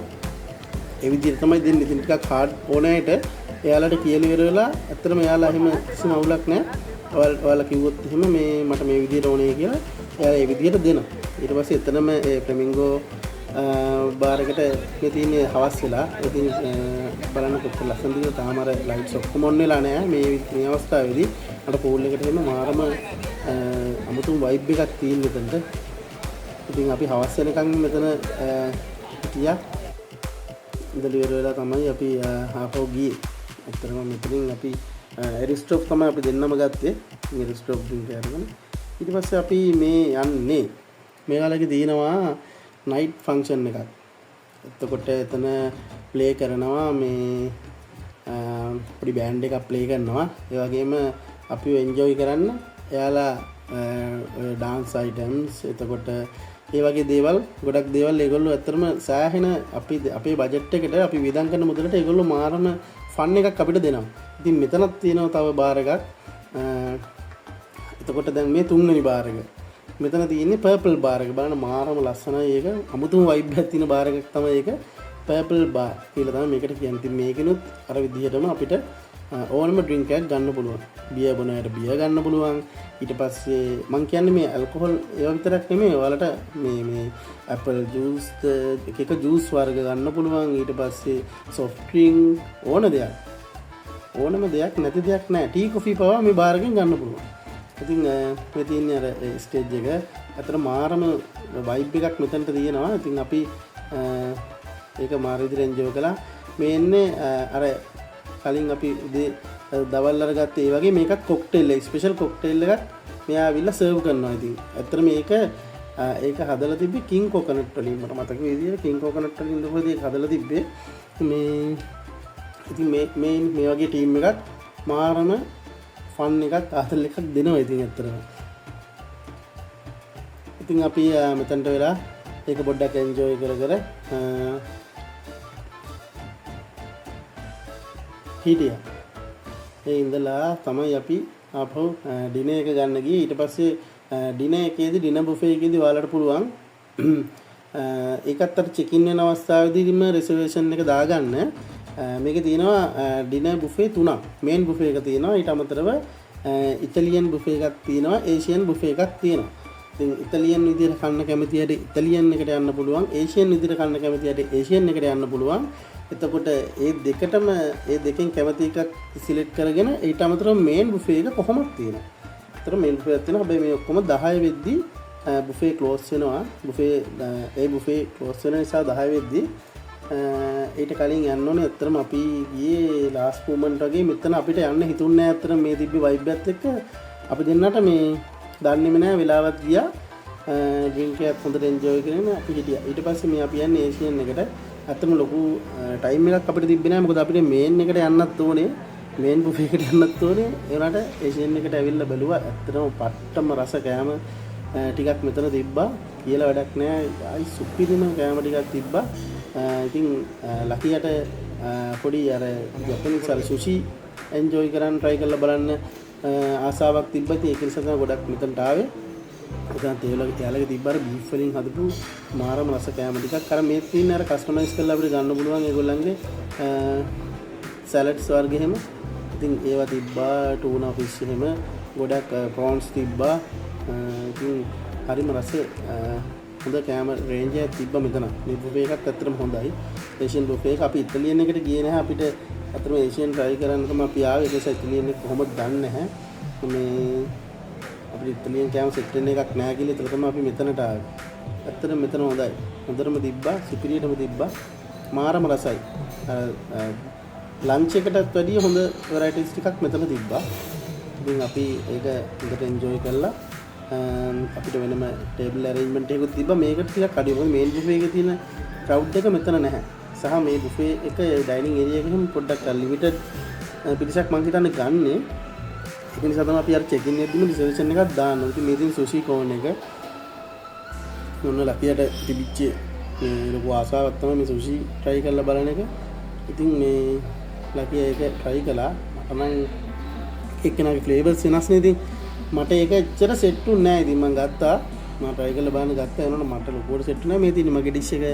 ඒ විදිහට තමයි දෙන්නේ. ඉතින් ටිකක් හાર્ඩ් ඕනෑට එයාලට කියලා ඉවර වෙලා ඇත්තටම එයාලා එහෙම කිසිම අවුලක් නැහැ. ඔයාලා කිව්වොත් එහෙම මේ මට මේ විදිහට ඕනේ කියලා එයාලා ඒ විදිහට දෙනවා. ඊට පස්සේ එතනම ඒ ෆ්ලමින්ගෝ බාර් එකට මේ තියෙන්නේ හවස් වෙලා. ඉතින් බලන්න කොච්චර ලස්සනද කියලා. තාම අර ලයිට්ස් ඔක්කොම ඔන් වෙලා නැහැ මේ අවස්ථාවේදී. අර පූල් එකට එන්න මාරම අමුතුම වයිබ් එකක් තියෙන මෙතනට. ඉතින් අපි හවස් වෙනකන් මෙතන හිටියා. ඉඳලා ඉවර වෙලා තමයි අපි ආපහු ගියේ. ඇත්තටම මෙතනින් අපි එරිස්ටෝෆ් තමයි අපි දෙන්නම ගත්තේ. එරිස්ටෝෆ් ඩ්‍රින්ක් එකගෙන. ඊට පස්සේ අපි මේ යන්නේ මේගාලගේ තියෙනවා නයිට් ෆන්ක්ෂන් එකක්. එතකොට එතන ප්ලේ කරනවා මේ පොඩි බෑන්ඩ් එකක් ප්ලේ කරනවා. ඒ වගේම අපි එන්ජොයි කරන්න එයාලා ඩාන්ස් අයිටම්ස් එතකොට ඒ වගේ දේවල් ගොඩක් දේවල් ඒගොල්ලෝ ඇත්තටම සෑහෙන අපේ බජට් එකට අපි වියදම් කරන මුදලට ඒගොල්ලෝ මාරම ෆන් එකක් අපිට දෙනවා. ඉතින් මෙතනත් තියෙනවා තව බාර් එකක්. එතකොට දැන් මේ තුන්වෙනි බාර් එක. මෙතන තියෙන්නේ පර්පල් බාර් එක. බලන්න මාරම ලස්සනයි ඒක. අමුතුම වයිබ් එකක් තියෙන බාර් එකක් තමයි ඒක. පර්පල් බාර් කියලා තමයි මේකට කියන්නේ. ඉතින් මේකෙනුත් අර විදිහටම අපිට ඕනම ඩ්‍රින්ක් එකක් ගන්න පුළුවන්. බියර් බොන අයට බියර් ගන්න පුළුවන්. ඊට පස්සේ මම කියන්නේ මේ ඇල්කොහොල් ඒවා විතරක් නෙමෙයි. ඔයාලට මේ ඇපල් ජූස් එක ජූස් වර්ග ගන්න පුළුවන්. ඊට පස්සේ සොෆ්ට් ඩ්‍රින්ක් ඕන දෙයක්. ඕනම දෙයක් නැති දෙයක් නැහැ. ටී කොෆි පවා මේ බාර් එකෙන් ගන්න පුළුවන්. ඉතින් මේ තියෙන්නේ අර ස්ටේජ් එක. අතර මාරම වයිබ් එකක් මෙතනට තියෙනවා. ඉතින් අපි ඒක මාර විදිහට එන්ජොයි කළා. මේ එන්නේ අර කලින් අපි උදේ දවල් අරගත්තේ ඒ වගේ මේකත් කොක්ටේල් එක ස්පෙෂල් කොක්ටේල් එකක් මෙයා අවිල්ලා සර්ව් කරනවා. ඉතින් ඇත්තට මේක ඒක හදලා තිබ්බේ කිං කොකනට් වලින් මට මතක විදියට කිං කොකනට් වලින් තමයි ඒක හදලා තිබ්බේ. මේ ඉතින් මේ වගේ ටීම් එකක් මාරම ෆන් එකක් ආතල් එකක් දෙනවා ඉතින් ඇත්තටම. ඉතින් අපි මෙතනට වෙලා ඒක පොඩ්ඩක් එන්ජොයි කර හිටියා. ඒ ඉඳලා තමයි අපි ආපහු ඩිනර් එක ගන්න ගියේ. ඊට පස්සේ ඩිනර් එකේදී ඩිනර් බුෆේ එකේදී ඔයාලට පුළුවන් ඒකත් අර චෙක් ඉන් වෙන අවස්ථාවේදීම රිසර්වේෂන් එක දාගන්න. මේකේ තියෙනවා ඩිනර් බුෆේ 3ක්. මේන් බුෆේ එක තියෙනවා. ඊට අමතරව ඉතාලියන් බුෆේ එකක් තියෙනවා. ඒෂියන් බුෆේ එකක් තියෙනවා. ඉතින් ඉතාලියන් විදිහට කන්න කැමති අයට ඉතාලියන් එකට යන්න පුළුවන්. ඒෂියන් විදිහට කන්න කැමති අයට ඒෂියන් එකට යන්න පුළුවන්. එතකොට ඒ දෙකටම ඒ දෙකෙන් කැමති එකක් සිලෙක්ට් කරගෙන ඊට අමතරව මේන් බුෆේ එක කොහොමද තියෙනවා. ඒතර මේන් බුෆේ එකක් තියෙනවා. හැබැයි මේ ඔක්කොම 10 වෙද්දී බුෆේ ක්ලෝස් වෙනවා. ඒ බුෆේ ක්ලෝස් වෙන නිසා 10 වෙද්දී ඊට කලින් යන්න ඕනේ. ඇත්තටම අපි ගියේ ලාස්ට් මොමන්ට් වගේ මෙතන අපිට යන්න හිතුන්නේ නැහැ. ඇත්තටම මේ තිබ්බේ වයිබ් එකත් එක්ක අපි දෙන්නට මේ දන්නේම නැහැ. වෙලාවත් ගියා ඩ්‍රින්ක් එකත් හොඳට එන්ජොයි කරගෙන අපි හිටියා. ඊට පස්සේ මේ අපි යන්නේ ඒෂියන් එකට. ඇත්තම ලොකු ටයිම් එකක් අපිට තිබ්බේ නැහැ. මොකද අපිට මේන් එකට යන්නත් ඕනේ. මේන් බුෆේ එකට යන්නත් ඕනේ. ඒ වුණාට ඒෂියන් එකට ඇවිල්ලා බැලුවා. ඇත්තටම පට්ටම රස කෑම ටිකක් මෙතන තිබ්බා. කියලා වැඩක් නැහැ. ආයි සුපිරිම කෑම ටිකක් තිබ්බා. ඉතින් ලකියට පොඩි අර ජපනිස් අර සුෂි එන්ජොයි කරන්න try කරලා බලන්න ආසාවක් තිබ්බා. ඒක නිසා තමයි ගොඩක් මෙතනට ආවේ. එතන තේලගේ තිබ්බ අර බීෆ් වලින් හදපු මාරම රස කෑම ටිකක් අර මේ තියෙන අර කස්ටමයිස් කරලා අපිට ගන්න පුළුවන් ඒගොල්ලන්ගේ සලාඩ්ස් වර්ග එහෙම. ඉතින් ඒවා තිබ්බා ටූනා ෆිෂ් එහෙම ගොඩක් ප්‍රෝන්ස් තිබ්බා. ඉතින් හරිම රස හොඳ කෑම රේන්ජ් එකක් තිබ්බා මෙතන. මේ බුෆේ එකත් ඇත්තටම හොඳයි. ඒෂියන් බුෆේ එක අපි ඉතාලියන් එකට ගියේ නැහැ. අපිට අතන ඒෂියන් try කරන්න තමයි අපි ආවේ. ඒක නිසා ඉතාලියන් එක කොහොමද දන්නේ නැහැ. මේ අපිට ඉතාලියන් කෑම සෙට් වෙන එකක් නැහැ කියලා ඒතර තමයි අපි මෙතනට ආවේ. ඇත්තටම මෙතන හොඳයි. හොඳටම තිබ්බා. සුපිරියටම තිබ්බා. මාරම රසයි. ලන්ච් එකටත් වැඩිය හොඳ වෙරයිටිස් ටිකක් මෙතන තිබ්බා. ඉතින් අපි ඒක හොඳට එන්ජොයි කළා. අපිට වෙනම ටේබල් ඇරේන්ජ්මන්ට් එකකුත් තිබ්බා. මේකට ටිකක් අඩුයි. මොකද මේන් බුෆේ එකේ තියෙන ක්‍රවුඩ් එක මෙතන නැහැ. සහ මේ බුෆේ එක ඩයිනින් ඒරියා එකෙම පොඩ්ඩක් ලිමිටඩ් පිරිසක් මං හිතන්නේ ගන්නේ. ඒක නිසා තමයි අපි අර චෙක් ඉන් එකදීම රිසර්වේෂන් එකක් දාන්න. ඉතින් මේ දින සුෂි කෝන් එක මොන ලකියට තිබිච්ච මේ ලොකු ආසාවක් තමයි මේ සුෂි try කරලා බලන එක. ඉතින් මේ ලකිය ඒක try කළා. මම එක්කෙනාගේ ෆ්ලේවර්ස් වෙනස් නේ. ඉතින් මට ඒක එච්චර සෙට් වුනේ නැහැ. ඉතින් මම ගත්තා. මම try කරලා බලන්න ගත්තා. ඒ වුණාට මට ලොකුවට සෙට් වුණා. මේ තියෙන මගේ ඩිෂ් එක.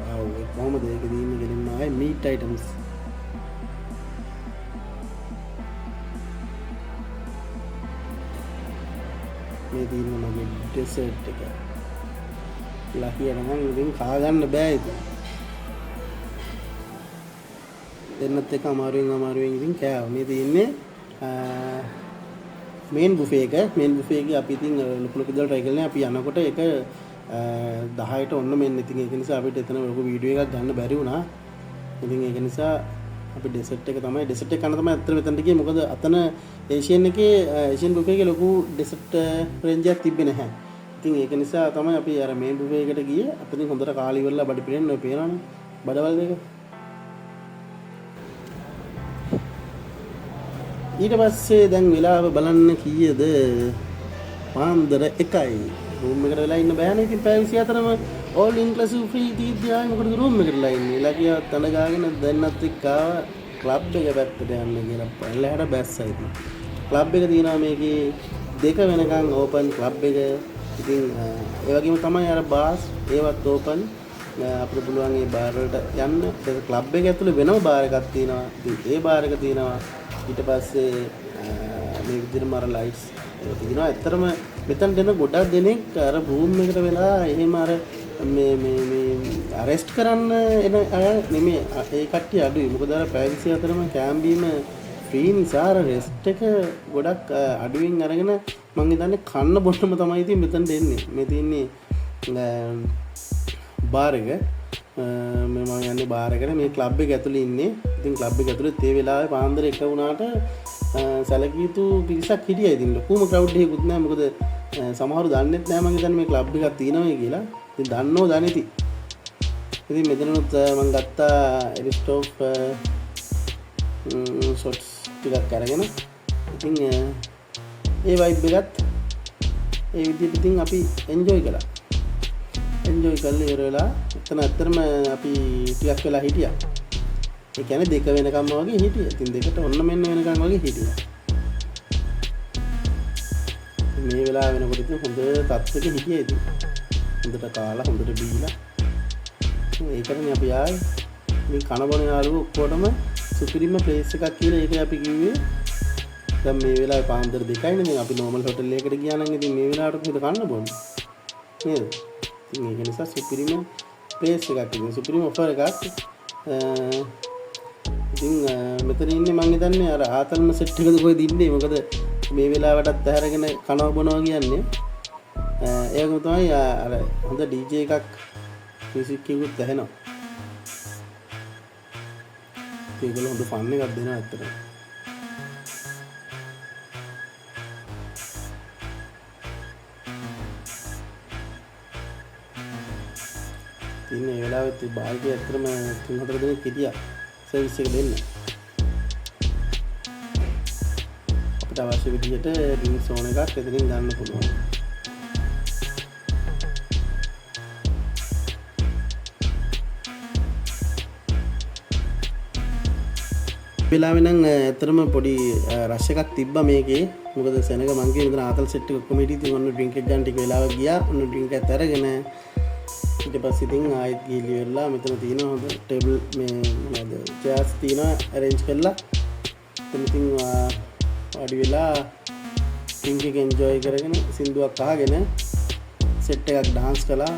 ආව් ඒ කොහමද ඒක දින්නේ ගෙලින්ම ආයේ මීට් අයිටම්ස්. මේ තියෙන මගේ ඩෙසර්ට් එක. ලකියට නම් ඉතින් කා ගන්න බෑ ඉතින්. දෙන්නත් එක අමාරුවෙන් ඉතින් කෑවා. මේ තියෙන්නේ මේන් බුෆේ එක. මේන් බුෆේ එකේ අපි ඉතින් ලොකු දෙයක් try කරලා අපි යනකොට ඒක 10ට ඔන්න මෙන්න. ඉතින් ඒක නිසා අපිට එතන ලොකු වීඩියෝ එකක් ගන්න බැරි වුණා. ඉතින් ඒක නිසා අපි ඩෙසර්ට් එක තමයි ඩෙසර්ට් එක කන්න තමයි අතන මෙතනට ගියේ. මොකද අතන ඒෂියන් එකේ ඒෂියන් බුෆේ එකේ ලොකු ඩෙසර්ට් රේන්ජ් එකක් තිබ්බේ නැහැ. ඉතින් ඒක නිසා තමයි අපි අර මේන් බුෆේ එකට ගියේ. අතනින් හොඳට කාලි ඉවරලා බඩ පිරෙන්න ඔය පේනවනේ බඩවල් දෙක. ඊට පස්සේ දැන් වෙලාව බලන්න කීයද? පාන්දර 1යි. රූම් එකට වෙලා ඉන්න බෑනේ. ඉතින් පැය 24ම all inclusive free තීද්දී ආයි මොකටද රූම් එකට වෙලා ඉන්නේ? ලකියා තන ගාගෙන දැන්නත් එක්ක ආවා ක්ලබ් එක පැත්තට යන්න කියලා පල්ලෙහාට බැස්සා. ඉතින් ක්ලබ් එක තියෙනවා මේකේ 2 වෙනකන් ඕපන් ක්ලබ් එක. ඉතින් ඒ වගේම තමයි අර බාස් ඒවත් ඕපන්. අපිට පුළුවන් ඒ බාර් වලට යන්න. ඒක ක්ලබ් එක ඇතුලේ වෙනම බාර් එකක් තියෙනවා. ඉතින් ඒ බාර් එක තියෙනවා. ඊට පස්සේ මේ විදිහටම අර ලයිට්ස් තියෙනවා. ඇත්තටම මෙතනට එන ගොඩක් දෙනෙක් අර රූම් එකට වෙලා එහෙම අර මේ අරෙස්ට් කරන්න එන අය නෙමෙයි. ඒ කට්ටිය අඩුයි. මොකද අර පැය 24ම කැම්ප් බීම ෆ්‍රී නිසා අර රෙස්ට් එක ගොඩක් අඩුවෙන් අරගෙන මං හිතන්නේ කන්න බොන්නම තමයි ඉතින් මෙතනට එන්නේ. මේ තියෙන්නේ බාර් එක. මම යන්නේ බාර් එකට. මේ ක්ලබ් එක ඇතුලේ ඉන්නේ. ඉතින් ක්ලබ් එක ඇතුලේ තේ වෙලාවේ පාන්දර එක වුණාට සැලකිය යුතු පිරිසක් හිටියා. ඉතින් ලොකුම ක්‍රවුඩ් එකකුත් නැහැ. මොකද සමහරු දන්නෙත් නැහැ මම හිතන්නේ මේ ක්ලබ් එකක් තියෙනවා කියලා. ඉතින් දන්නෝ දනිති. ඉතින් මෙතනොත් මම ගත්තා එරිස්ටෝප් ෂොට්ස් ටිකක් අරගෙන. ඉතින් ඒ වයිබ් එකත් ඒ විදිහට ඉතින් අපි එන්ජොයි කළා. එන්ජොයි කරලා ඉවර වෙලා එතන ඇත්තටම අපි ටිකක් වෙලා හිටියා. ඒ කියන්නේ 2 වෙනකම් වගේ හිටියා. ඉතින් 2ට ඔන්න මෙන්න වෙනකම් වගේ හිටියා. මේ වෙලාව වෙනකොට ඉතින් හොඳ තත්ත්වයක හිටියා ඉතින්. හොඳට කාලා හොඳට බීලා. ඒකටනේ අපි ආවේ. මේ කන බොන යාළුවෝ ඔක්කොටම සුපිරිම ප්ලේස් එකක් කියලා ඒක අපි කිව්වේ. දැන් මේ වෙලාවේ පාන්දර 2යිනේ. මේ අපි නෝමල් හොටල් එකකට ගියා නම් ඉතින් මේ වෙලාවට කොහෙද කන්න බොන්නේ? නේද? ඉතින් ඒක නිසා සුපිරිම ප්ලේස් එකක් ඉතින් සුපිරිම ඔෆර් එකක්. ඉතින් මෙතන ඉන්නේ මං හිතන්නේ අර ආතල්ම සෙට් එකද කොහෙද ඉන්නේ? මොකද මේ වෙලාවටත් ඇහැරගෙන කනවා බොනවා කියන්නේ ඒකම තමයි අර හොඳ DJ එකක් මියුසික් එකකුත් ඇහෙනවා. ඒගොල්ලෝ හොඳ ෆන් එකක් දෙනවා ඇත්තටම. ඉතින් මේ වෙලාවෙත් බාල්දිය ඇත්තටම 3-4 දෙනෙක් හිටියා සර්විස් එක දෙන්න. අපිට අවශ්‍ය විදිහට ඩ්‍රින්ක්ස් ඕන එකක් එතනින් ගන්න පුළුවන්. වෙලාවෙ නම් ඇත්තටම පොඩි රෂ් එකක් තිබ්බා මේකේ. මොකද සෙනග මං කියන විදිහට ආතල් සෙට් එක ඔක්කොම හිටියේ. ඉතින් ඔන්න ඩ්‍රින්ක් එක ගන්න ටික වෙලාවක් ගියා. ඔන්න ඩ්‍රින්ක් එකත් අරගෙන ඊට පස්සේ ඉතින් ආයෙත් ගිහිලි වෙලා මෙතන තියෙන හොඳ ටේබල් මේ මොනවද චෙයර්ස් තියෙනවා අරේන්ජ් කරලා. ඉතින් වාඩි වෙලා ඩ්‍රින්ක් එක එන්ජොයි කරගෙන සින්දුවක් අහගෙන සෙට් එකක් ඩාන්ස් කළා.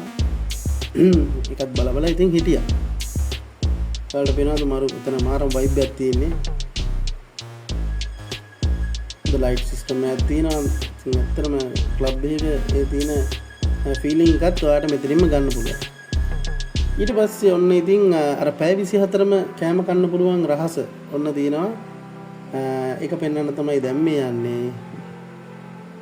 එකත් බල බල ඉතින් හිටියා. ඔයාලට පේනවද මරු එතන මාරම වයිබ් එකක් තියෙන්නේ. ද ලයිට් සිස්ටම් එකක් තියෙනවා. ඉතින් ඇත්තටම ක්ලබ් එකේ ඒ තියෙන ෆීලිං එකත් ඔයාලට මෙතනින්ම ගන්න පුළුවන්. ඊට පස්සේ ඔන්න ඉතින් අර පැය 24ම කෑම කන්න පුළුවන් රහස ඔන්න තියෙනවා. ඒක පෙන්වන්න තමයි දැන් මේ යන්නේ.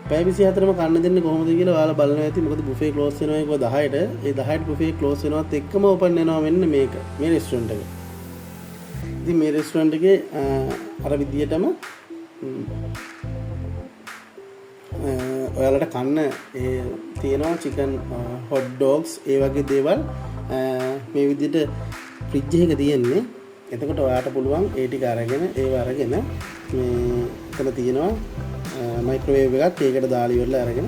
පැය 24ම කන්න දෙන්නේ කොහොමද කියලා ඔයාලා බලනවා ඇති. මොකද බුෆේ ක්ලෝස් වෙනවා ඒක 10ට. ඒ 10ට බුෆේ ක්ලෝස් වෙනවත් එක්කම ඕපන් වෙනවා මෙන්න මේක. මේ රෙස්ටුරන්ට් එක. ඉතින් මේ රෙස්ටුරන්ට් එකේ අර විදියටම ඔයාලට කන්න තියෙනවා චිකන් හොට් ඩොග්ස් ඒ වගේ දේවල් මේ විදිහට ෆ්‍රිජ් එකක තියෙන්නේ. එතකොට ඔයාලට පුළුවන් ඒ ටික අරගෙන ඒව අරගෙන මේ එතන තියෙනවා මයික්‍රෝවේව් එකක් ඒකට දාලා ඉවරලා අරගෙන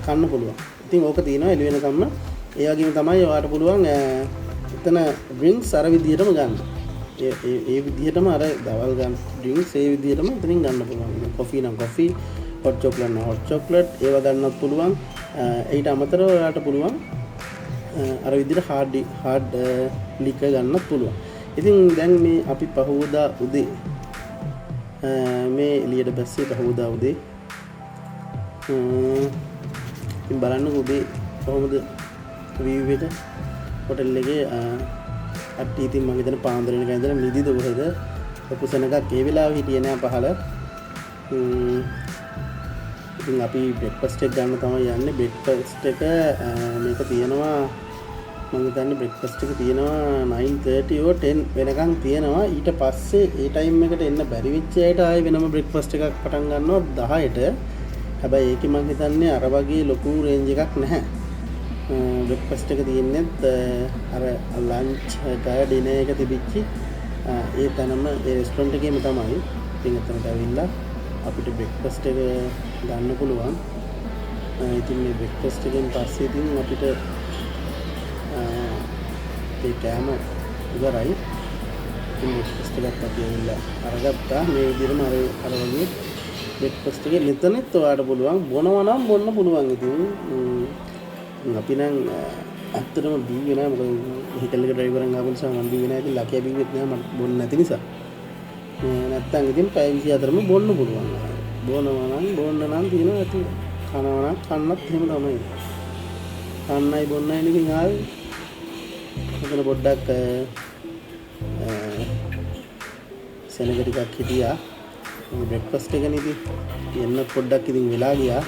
කන්න පුළුවන්. ඉතින් ඕක තියෙනවා එළි වෙනකම්ම. ඒ වගේම තමයි ඔයාලට පුළුවන් එතන ඩ්‍රින්ක්ස් අර විදිහටම ගන්න. ඒ විදිහටම අර දවල් ගන්න ඩ්‍රින්ක්ස් ඒ විදිහටම එතනින් ගන්න පුළුවන්. කොෆි නම් කොෆි, හොට් චොක්ලට් නම් හොට් චොක්ලට් ඒව ගන්නත් පුළුවන්. ඊට අමතරව ඔයාලට පුළුවන් අර විදිහට හાર્ඩ් ලිකර් ගන්නත් පුළුවන්. ඉතින් දැන් මේ අපි පහවදා උදේ මේ එළියට බැස්සේ පහවදා උදේ ඉතින් බලන්න උදේ කොහොමද view එක හොටල් එකේ අට්ටි. ඉතින් මම හිතන පාන්දර වෙනකන් ඉඳලා මිදිද කොහෙද ලොකු සෙනඟක් ඒ වෙලාවෙ හිටියේ නෑ පහල. ඉතින් අපි බ්‍රෙක්ෆාස්ට් එක ගන්න තමයි යන්නේ. බ්‍රෙක්ෆාස්ට් එක මේක තියෙනවා මම හිතන්නේ බ්‍රෙක්ෆාස්ට් එක තියෙනවා 9:30 or 10 වෙනකන් තියෙනවා. ඊට පස්සේ ඒ ටයිම් එකට එන්න බැරි වෙච්ච අයට ආයෙ වෙනම බ්‍රෙක්ෆාස්ට් එකක් පටන් ගන්නවා 10ට. හැබැයි ඒකේ මම හිතන්නේ අර වගේ ලොකු රේන්ජ් එකක් නැහැ. බ්‍රෙක්ෆාස්ට් එක තියෙන්නේත් අර ලන්ච් එක ඩිනර් එක තිබිච්චි ඒ තැනම ඒ රෙස්ටොරන්ට් එකේම තමයි. ඉතින් එතනට ඇවිල්ලා අපිට බ්‍රෙක්ෆාස්ට් එක ගන්න පුළුවන්. ඉතින් මේ බ්‍රෙක්ෆාස්ට් එකෙන් පස්සේ ඉතින් අපිට ඒ කෑම ඉවරයි. ඉතින් බ්‍රෙක්ෆාස්ට් එකත් අපි ඇවිල්ලා අරගත්තා. මේ විදිහටම අර වගේ බ්‍රෙක්ෆාස්ට් එකේ මෙතනෙත් ඔයාලට පුළුවන් බොනවා නම් බොන්න පුළුවන්. ඉතින් අපි නම් ඇත්තටම බීවේ නෑ. මොකද හිතල් එක ඩ්‍රයිවර් එකෙන් ආපු නිසා මම බීවේ නෑ. ඉතින් ලකියා බීවෙත් නෑ මට බොන්න නැති නිසා. නැත්තම් ඉතින් පැය 24ම බොන්න පුළුවන්. බොනවා නම් බොන්න නම් තියෙනවා ඇති. කනවා නම් කන්නත් එහෙම තමයි. කන්නයි බොන්නයි ඉතින් ආවේ මෙතන පොඩ්ඩක් සෙනග ටිකක් හිටියා. මේ බ්‍රෙක්ෆාස්ට් එක නේද? එන්න පොඩ්ඩක් ඉතින් වෙලා ගියා.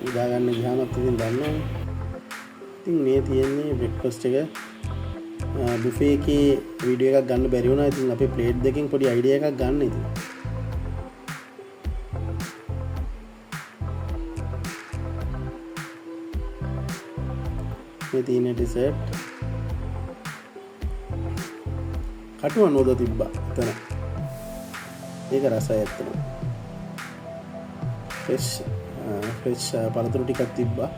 උදා ගන්න ගියාමත් ඉතින් දන්නවනේ. ඉතින් මේ තියෙන්නේ බ්‍රෙක්ෆාස්ට් එක. බුෆේ එකේ වීඩියෝ එකක් ගන්න බැරි වුණා. ඉතින් අපේ ප්ලේට් දෙකෙන් පොඩි අයිඩියා එකක් ගන්න ඉතින්. මේ තියෙන ඩෙසර්ට් කටුව නෝද තිබ්බා එතන. ඒක රසයි ඇත්තටම. ෆ්‍රෙෂ් පළතුරු ටිකක් තිබ්බා.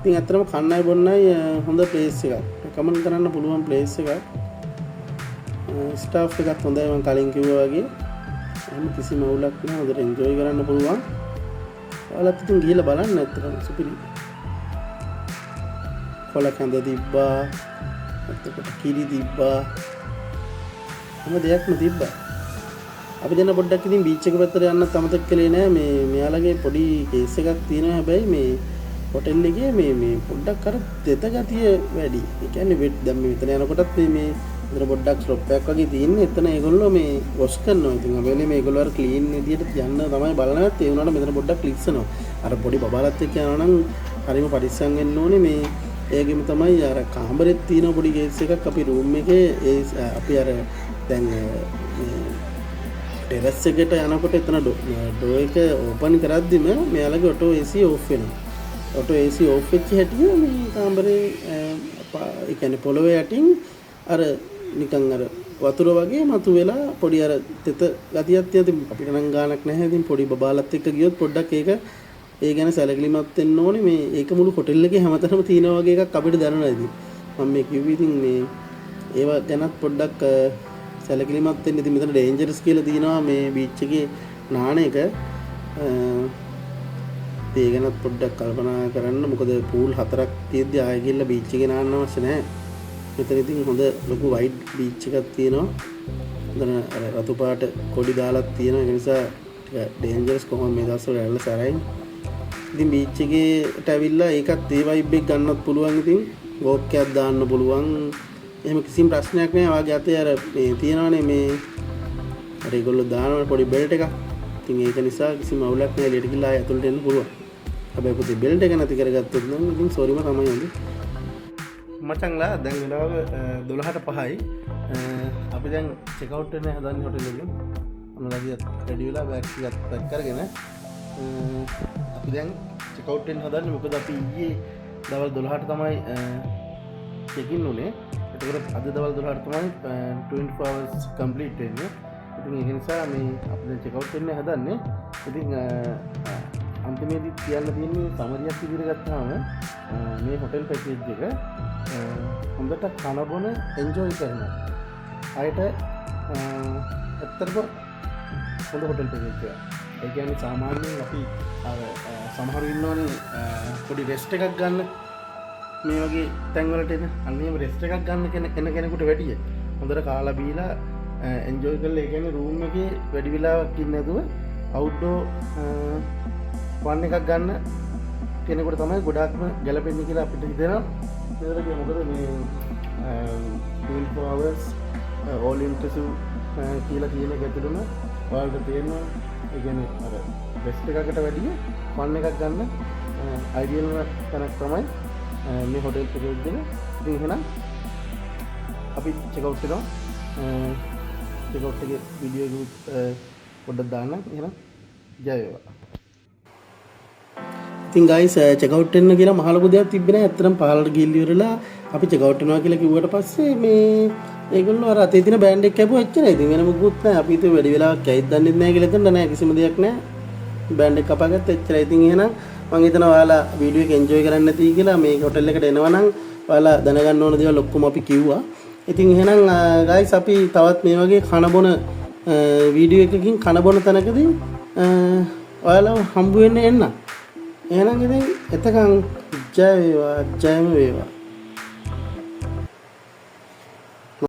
ඉතින් ඇත්තටම කන්නයි බොන්නයි හොඳ ප්ලේස් එකක්. කමෙන්ට් කරන්න පුළුවන් ප්ලේස් එකක්. ස්ටාෆ් එකත් හොඳයි මම කලින් කිව්වා වගේ. එහෙනම් කිසිම අවුලක් නැහැ. හොඳට එන්ජොයි කරන්න පුළුවන්. ඔයාලත් ඉතින් ගිහලා බලන්න ඇත්තටම සුපිරි. කොල කැඳ තිබ්බා. එතකොට කිරි තිබ්බා. හැම දෙයක්ම තිබ්බා. අපි දැන් පොඩ්ඩක් ඉතින් බීච් එක පැත්තට යන්නත් අමතක කළේ නෑ. මේ මෙයාලගේ පොඩි කේස් එකක් තියෙනවා. හැබැයි මේ හොටෙල් එකේ මේ පොඩ්ඩක් අර තෙත ගතිය වැඩි. ඒ කියන්නේ වෙට් දැන් මේ මෙතන යනකොටත් මේ මෙතන පොඩ්ඩක් ස්ලොප් එකක් වගේ තියෙන්නේ. එතන ඒගොල්ලෝ මේ වොෂ් කරනවා. ඉතින් අපි මේ ඒගොල්ලෝ අර ක්ලීන් විදියට යන්න තමයි බලනවත්. ඒ වුණාට මෙතන පොඩ්ඩක් ක්ලික්සනවා. අර පොඩි බබාලත් එක්ක යනවා නම් හරිම පරිස්සම් වෙන්න ඕනේ. මේ ඒගෙම තමයි අර කාමරෙත් තියෙන පොඩි ගේට්ස් එකක් අපි රූම් එකේ අපි අර දැන් ටෙරස් එකට යනකොට එතන ඩෝ එක ඕපන් කරද්දිම මෙයාලගේ ඔටෝ AC ඕෆ් වෙනවා. ඔටෝ AC ඕෆ් වෙච්ච හැටි මේ කාමරේ ඒ කියන්නේ පොළවේ යටින් අර නිකන් අර වතුර වගේ මතුවෙලා පොඩි අර තෙත ගතියක් තියෙන අපිට නම් ගානක් නැහැ. ඉතින් පොඩි බබාලත් එක්ක ගියොත් පොඩ්ඩක් ඒක ඒ ගැන සැලකිලිමත් වෙන්න ඕනේ. මේ ඒක මුළු හොටෙල් එකේ හැමතැනම තියෙනවා වගේ එකක් අපිට දැනුණා. ඉතින් මම මේ කිව්වේ ඉතින් මේ ඒව ගැනත් පොඩ්ඩක් සැලකිලිමත් වෙන්න. ඉතින් මෙතන ඩේන්ජරස් කියලා තියෙනවා මේ බීච් එකේ නාන එක. ඒ ගැනත් පොඩ්ඩක් කල්පනා කරන්න. මොකද පූල් 4ක් තියෙද්දි ආයෙ ගිහලා බීච් එකේ නාන්න අවශ්‍ය නැහැ. මෙතන ඉතින් හොඳ ලොකු වයිඩ් බීච් එකක් තියෙනවා. මෙතන අර රතු පාට කොඩි දාලා තියෙනවා. ඒ නිසා ඩේන්ජරස් කොහොමද මේ දවස්වල ඇවිල්ලා සැරයි. ඉතින් බීච් එකේට ඇවිල්ලා ඒකත් ඒ වයිබ් එක ගන්නත් පුළුවන්. ඉතින් වෝක් එකක් දාන්න පුළුවන්. එහෙම කිසිම ප්‍රශ්නයක් නැහැ. වාගේ අතේ අර මේ තියෙනවනේ මේ අර ඒගොල්ලෝ දානවා පොඩි බෙල්ට් එකක්. ඉතින් ඒක නිසා කිසිම අවුලක් නැහැ. එළියට ගිහලා ආයෙ ඇතුළට එන්න පුළුවන්. හැබැයි පුතේ බෙල්ට් එක නැති කරගත්තොත් නම් ඉතින් සෝරිම තමයි හොඳ. මචංලා දැන් වෙලාව 12:05යි. අපි දැන් චෙක් අවුට් වෙන්න හදන්නේ හොටෙල් එකෙන්. අනුරාධියත් රෙඩි වෙලා බෑග් ටිකත් පැක් කරගෙන අපි දැන් චෙක් අවුට් වෙන්න හදන්නේ. මොකද අපි ඊයේ දවල් 12ට තමයි චෙක් ඉන් උනේ. එතකොට අද දවල් 12ට තමයි 24 hours complete වෙන්නේ. ඉතින් ඒක නිසා මේ අපි දැන් චෙක් අවුට් වෙන්න හදන්නේ. ඉතින් අන්තිමේදී කියන්න තියෙන්නේ සමරියක් විදිහට ගත්තාම මේ හොටෙල් පැකේජ් එක හොඳට කන බොන එන්ජොයි කරන අයට ඇත්තටම හොඳ හොටෙල් පැකේජ් එකක්. ඒ කියන්නේ සාමාන්‍යයෙන් අපි අර සමහරු ඉන්නවනේ පොඩි රෙස්ට් එකක් ගන්න මේ වගේ තැන්වලට එන අන්නේම රෙස්ට් එකක් ගන්න කෙනෙකුට වැඩිය හොඳට කාලා බීලා එන්ජොයි කරලා ඒ කියන්නේ රූම් එකේ වැඩි වෙලාවක් ඉන්න නැතුව අවුට්ඩෝර් ෆන් එකක් ගන්න කෙනෙකුට තමයි ගොඩාක්ම ගැලපෙන්නේ කියලා අපිට හිතෙනවා. ඒකට මොකද මේ 24 hours all inclusive කියලා කියන එක ඇතුළම ඔයාලට තේරෙනවා. ඒ කියන්නේ අර බෙස්ට් එකකට වැඩිය ෆන් එකක් ගන්න අයිඩියල් තැනක් තමයි මේ හොටෙල් පැකේජ් එක. ඉතින් එහෙනම් අපි චෙක් අවුට් කරනවා. චෙක් අවුට් එකේ වීඩියෝ එක පොඩ්ඩක් දාන්න. එහෙනම් ජය වේවා. ඉතින් ගයිස් චෙක් අවුට් වෙන්න කියලා මහ ලොකු දෙයක් තිබ්බේ නැහැ. ඇත්තටම පහලට ගිහින් ඉවරලා අපි චෙක් අවුට් වෙනවා කියලා කිව්වට පස්සේ මේ ඒගොල්ලෝ අර අතේ තියෙන බෑන්ඩ් එක කැපුවා එච්චරයි. ඉතින් වෙන මොකුත් නැහැ. අපි හිතුවේ වැඩි වෙලාවක් ඇයිද දන්නේ නැහැ කියලා හිතන්න නැහැ. කිසිම දෙයක් නැහැ. බෑන්ඩ් එක කපාගත්ත එච්චරයි. ඉතින් එහෙනම් මම හිතනවා ඔයාලා වීඩියෝ එක එන්ජොයි කරන්න නැති කියලා මේ හොටෙල් එකට එනවා නම් ඔයාලා දැනගන්න ඕන දේවල් ඔක්කොම අපි කිව්වා. ඉතින් එහෙනම් ගයිස් අපි තවත් මේ වගේ කන බොන වීඩියෝ එකකින් කන බොන තැනකදී ඔයාලා හම්බ වෙන්න එන්න. එහෙනම් ඉතින් එතකන් ජය වේවා ජයම වේවා.